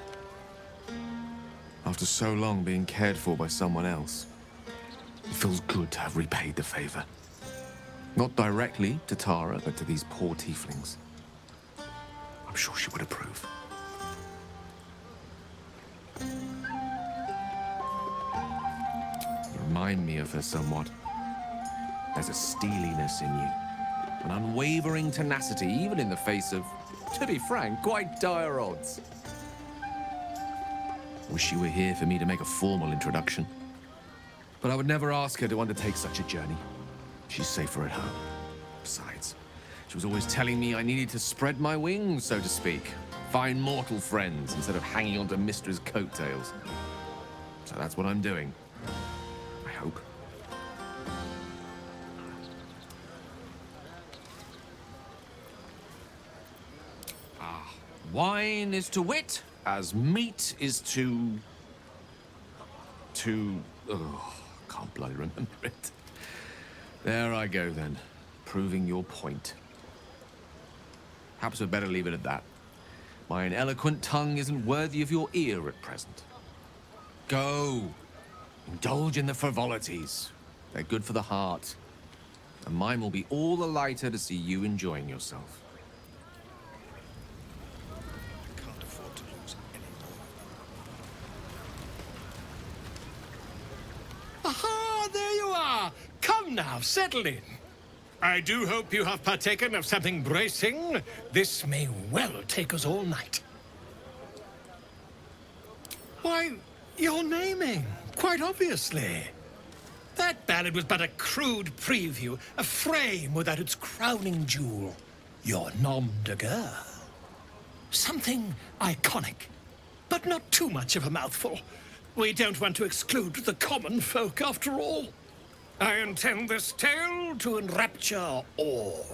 After so long being cared for by someone else, it feels good to have repaid the favor. Not directly to Tara, but to these poor tieflings. I'm sure she would approve. You remind me of her somewhat. There's a steeliness in you, an unwavering tenacity, even in the face of, to be frank, quite dire odds. Wish you were here for me to make a formal introduction. But I would never ask her to undertake such a journey. She's safer at home. Besides, she was always telling me I needed to spread my wings, so to speak. Find mortal friends instead of hanging onto Mistra's coattails. So that's what I'm doing. I hope. Wine is to wit as meat is to... Oh, can't bloody remember it. There I go then, proving your point. Perhaps we'd better leave it at that. My ineloquent tongue isn't worthy of your ear at present. Go. Indulge in the frivolities. They're good for the heart. And mine will be all the lighter to see you enjoying yourself. Aha, there you are! Come now, settle in. I do hope you have partaken of something bracing. This may well take us all night. Why, you're naming, quite obviously. That ballad was but a crude preview, a frame without its crowning jewel. Your nom de guerre. Something iconic, but not too much of a mouthful. We don't want to exclude the common folk, after all. I intend this tale to enrapture all.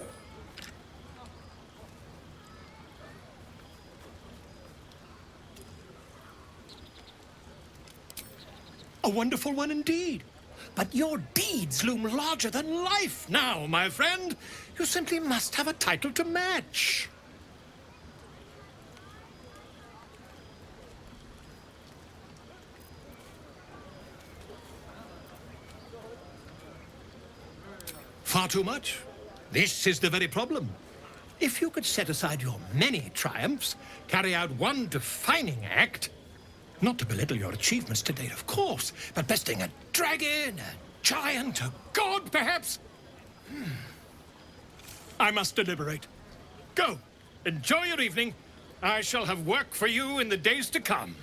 A wonderful one indeed. But your deeds loom larger than life now, my friend. You simply must have a title to match. Far too much. This is the very problem. If you could set aside your many triumphs, carry out one defining act, not to belittle your achievements to date, of course, but besting a dragon, a giant, a god, perhaps? I must deliberate. Go, enjoy your evening. I shall have work for you in the days to come.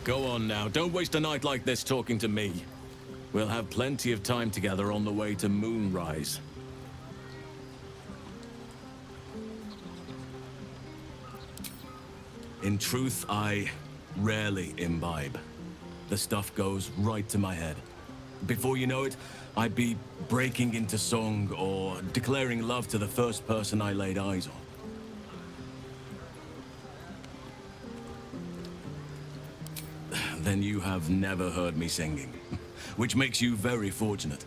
Go on now, don't waste a night like this talking to me. We'll have plenty of time together on the way to moonrise. In truth, I rarely imbibe. The stuff goes right to my head. Before you know it, I'd be breaking into song or declaring love to the first person I laid eyes on. Then you have never heard me singing, which makes you very fortunate.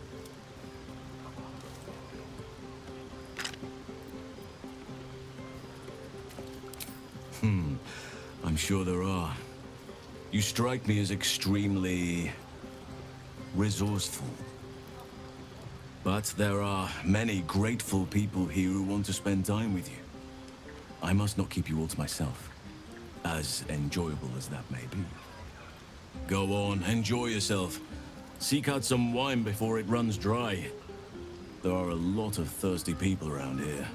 I'm sure there are. You strike me as extremely resourceful. But there are many grateful people here who want to spend time with you. I must not keep you all to myself, as enjoyable as that may be. Go on, enjoy yourself. Seek out some wine before it runs dry. There are a lot of thirsty people around here.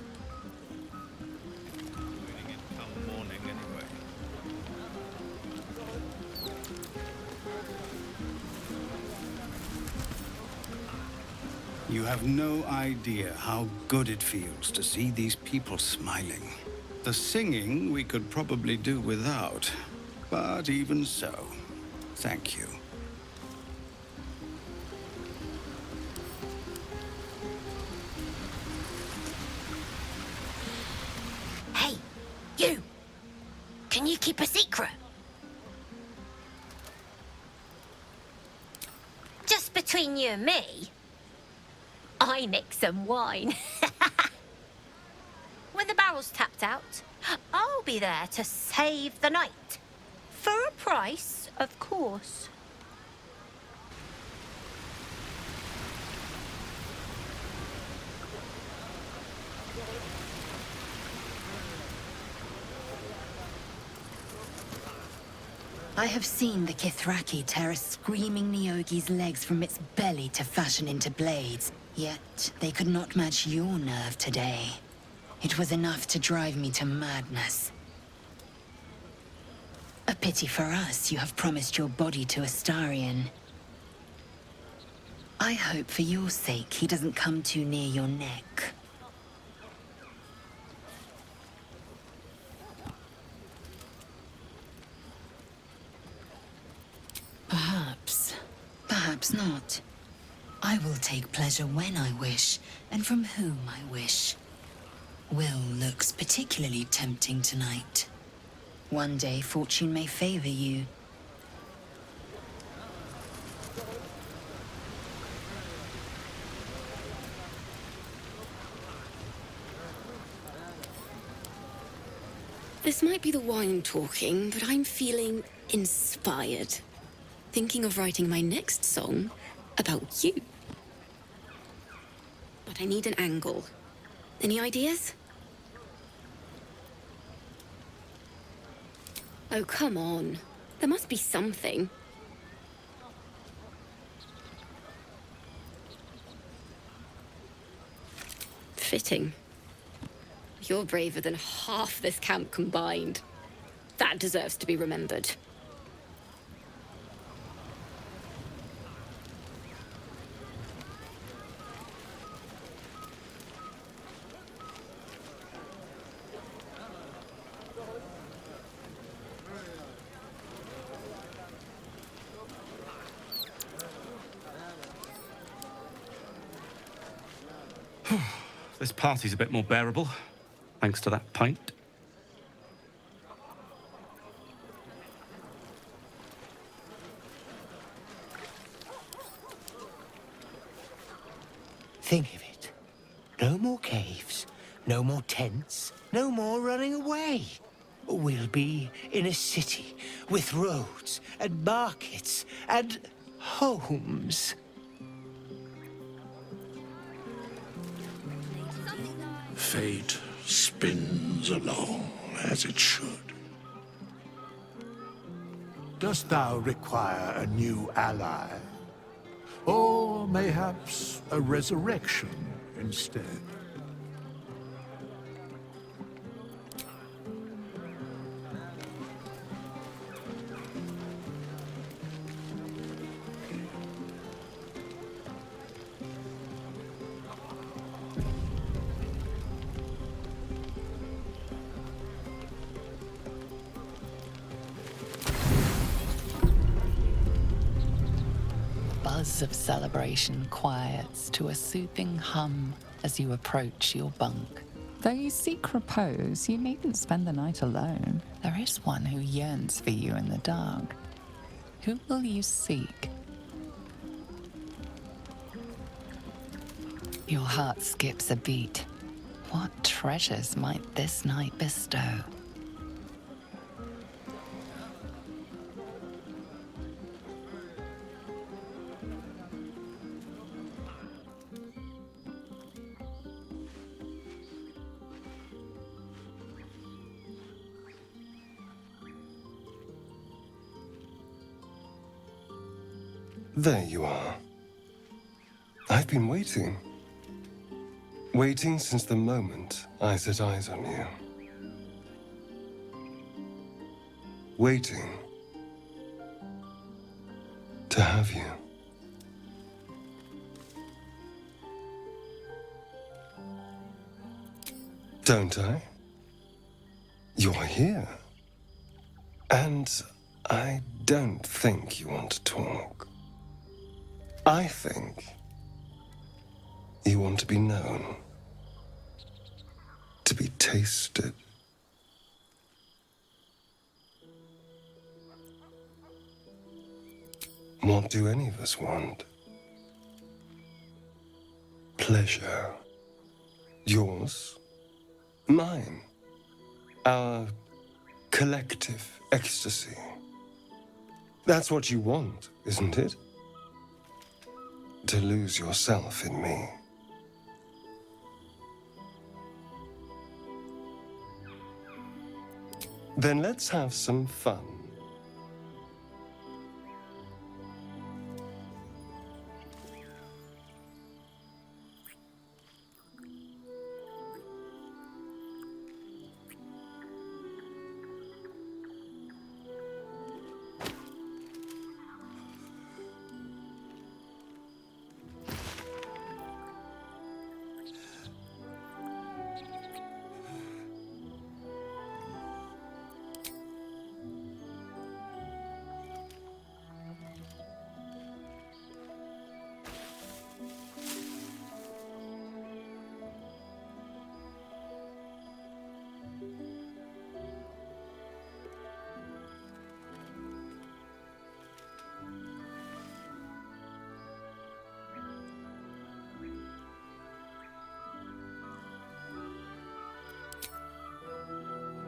You have no idea how good it feels to see these people smiling. The singing we could probably do without, but even so, thank you. Hey, you! Can you keep a secret? Just between you and me, I nicked some wine. When the barrel's tapped out, I'll be there to save the night. For a price, of course. I have seen the Kithraki tear a screaming Neogi's legs from its belly to fashion into blades. Yet they could not match your nerve today. It was enough to drive me to madness. A pity for us you have promised your body to Astarion. I hope for your sake he doesn't come too near your neck. Perhaps. Perhaps not. I will take pleasure when I wish, and from whom I wish. Wyll looks particularly tempting tonight. One day fortune may favor you. This might be the wine talking, but I'm feeling inspired. Thinking of writing my next song about you. But I need an angle. Any ideas? Oh, come on. There must be something. Fitting. You're braver than half this camp combined. That deserves to be remembered. This party's a bit more bearable, thanks to that pint. Think of it. No more caves, no more tents, no more running away. We'll be in a city with roads and markets and homes. Fate spins along as it should. Dost thou require a new ally? Or mayhaps a resurrection instead? Buzz of celebration quiets to a soothing hum as you approach your bunk. Though you seek repose, you needn't spend the night alone. There is one who yearns for you in the dark. Who will you seek? Your heart skips a beat. What treasures might this night bestow? There you are. I've been waiting. Waiting since the moment I set eyes on you. Waiting to have you. Don't I? You're here. And I don't think you want to talk. I think you want to be known, to be tasted. What do any of us want? Pleasure. Yours, mine, our collective ecstasy. That's what you want, isn't it? To lose yourself in me. Then let's have some fun.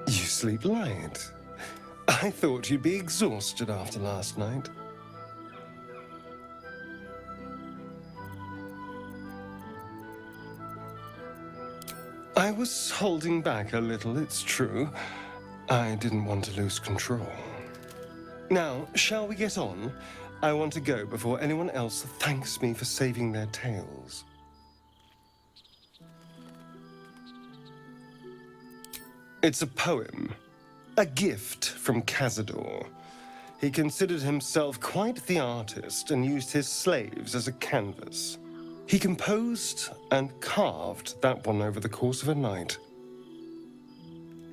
You sleep light. I thought you'd be exhausted after last night. I was holding back a little, it's true. I didn't want to lose control. Now, shall we get on? I want to go before anyone else thanks me for saving their tails. It's a poem, a gift from Cazador. He considered himself quite the artist and used his slaves as a canvas. He composed and carved that one over the course of a night.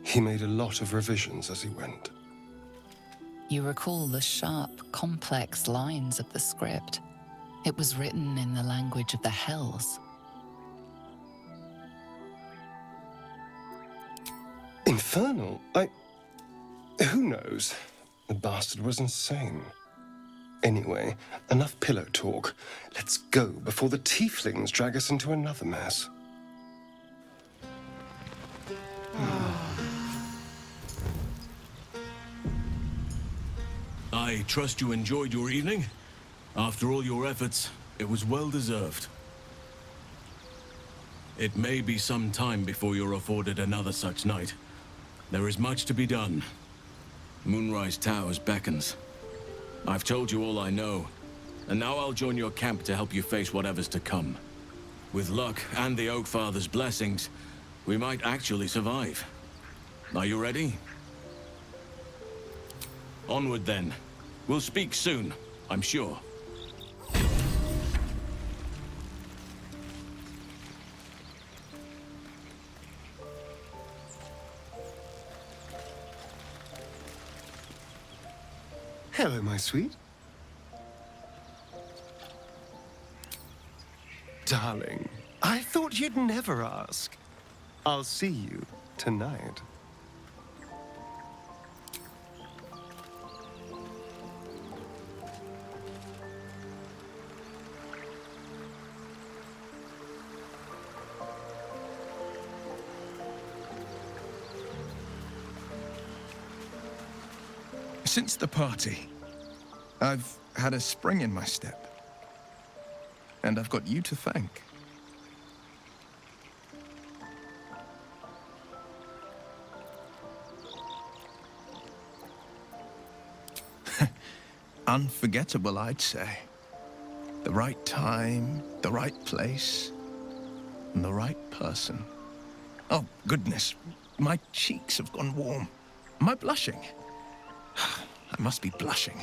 He made a lot of revisions as he went. You recall the sharp, complex lines of the script. It was written in the language of the Hells. Infernal? Who knows? The bastard was insane. Anyway, enough pillow talk. Let's go before the tieflings drag us into another mess. I trust you enjoyed your evening. After all your efforts, it was well deserved. It may be some time before you're afforded another such night. There is much to be done. Moonrise Towers beckons. I've told you all I know, and now I'll join your camp to help you face whatever's to come. With luck and the Oak Father's blessings, we might actually survive. Are you ready? Onward then. We'll speak soon, I'm sure. Hello, my sweet. Darling, I thought you'd never ask. I'll see you tonight. Since the party, I've had a spring in my step. And I've got you to thank. Unforgettable, I'd say. The right time, the right place, and the right person. Oh, goodness, my cheeks have gone warm. Am I blushing? I must be blushing.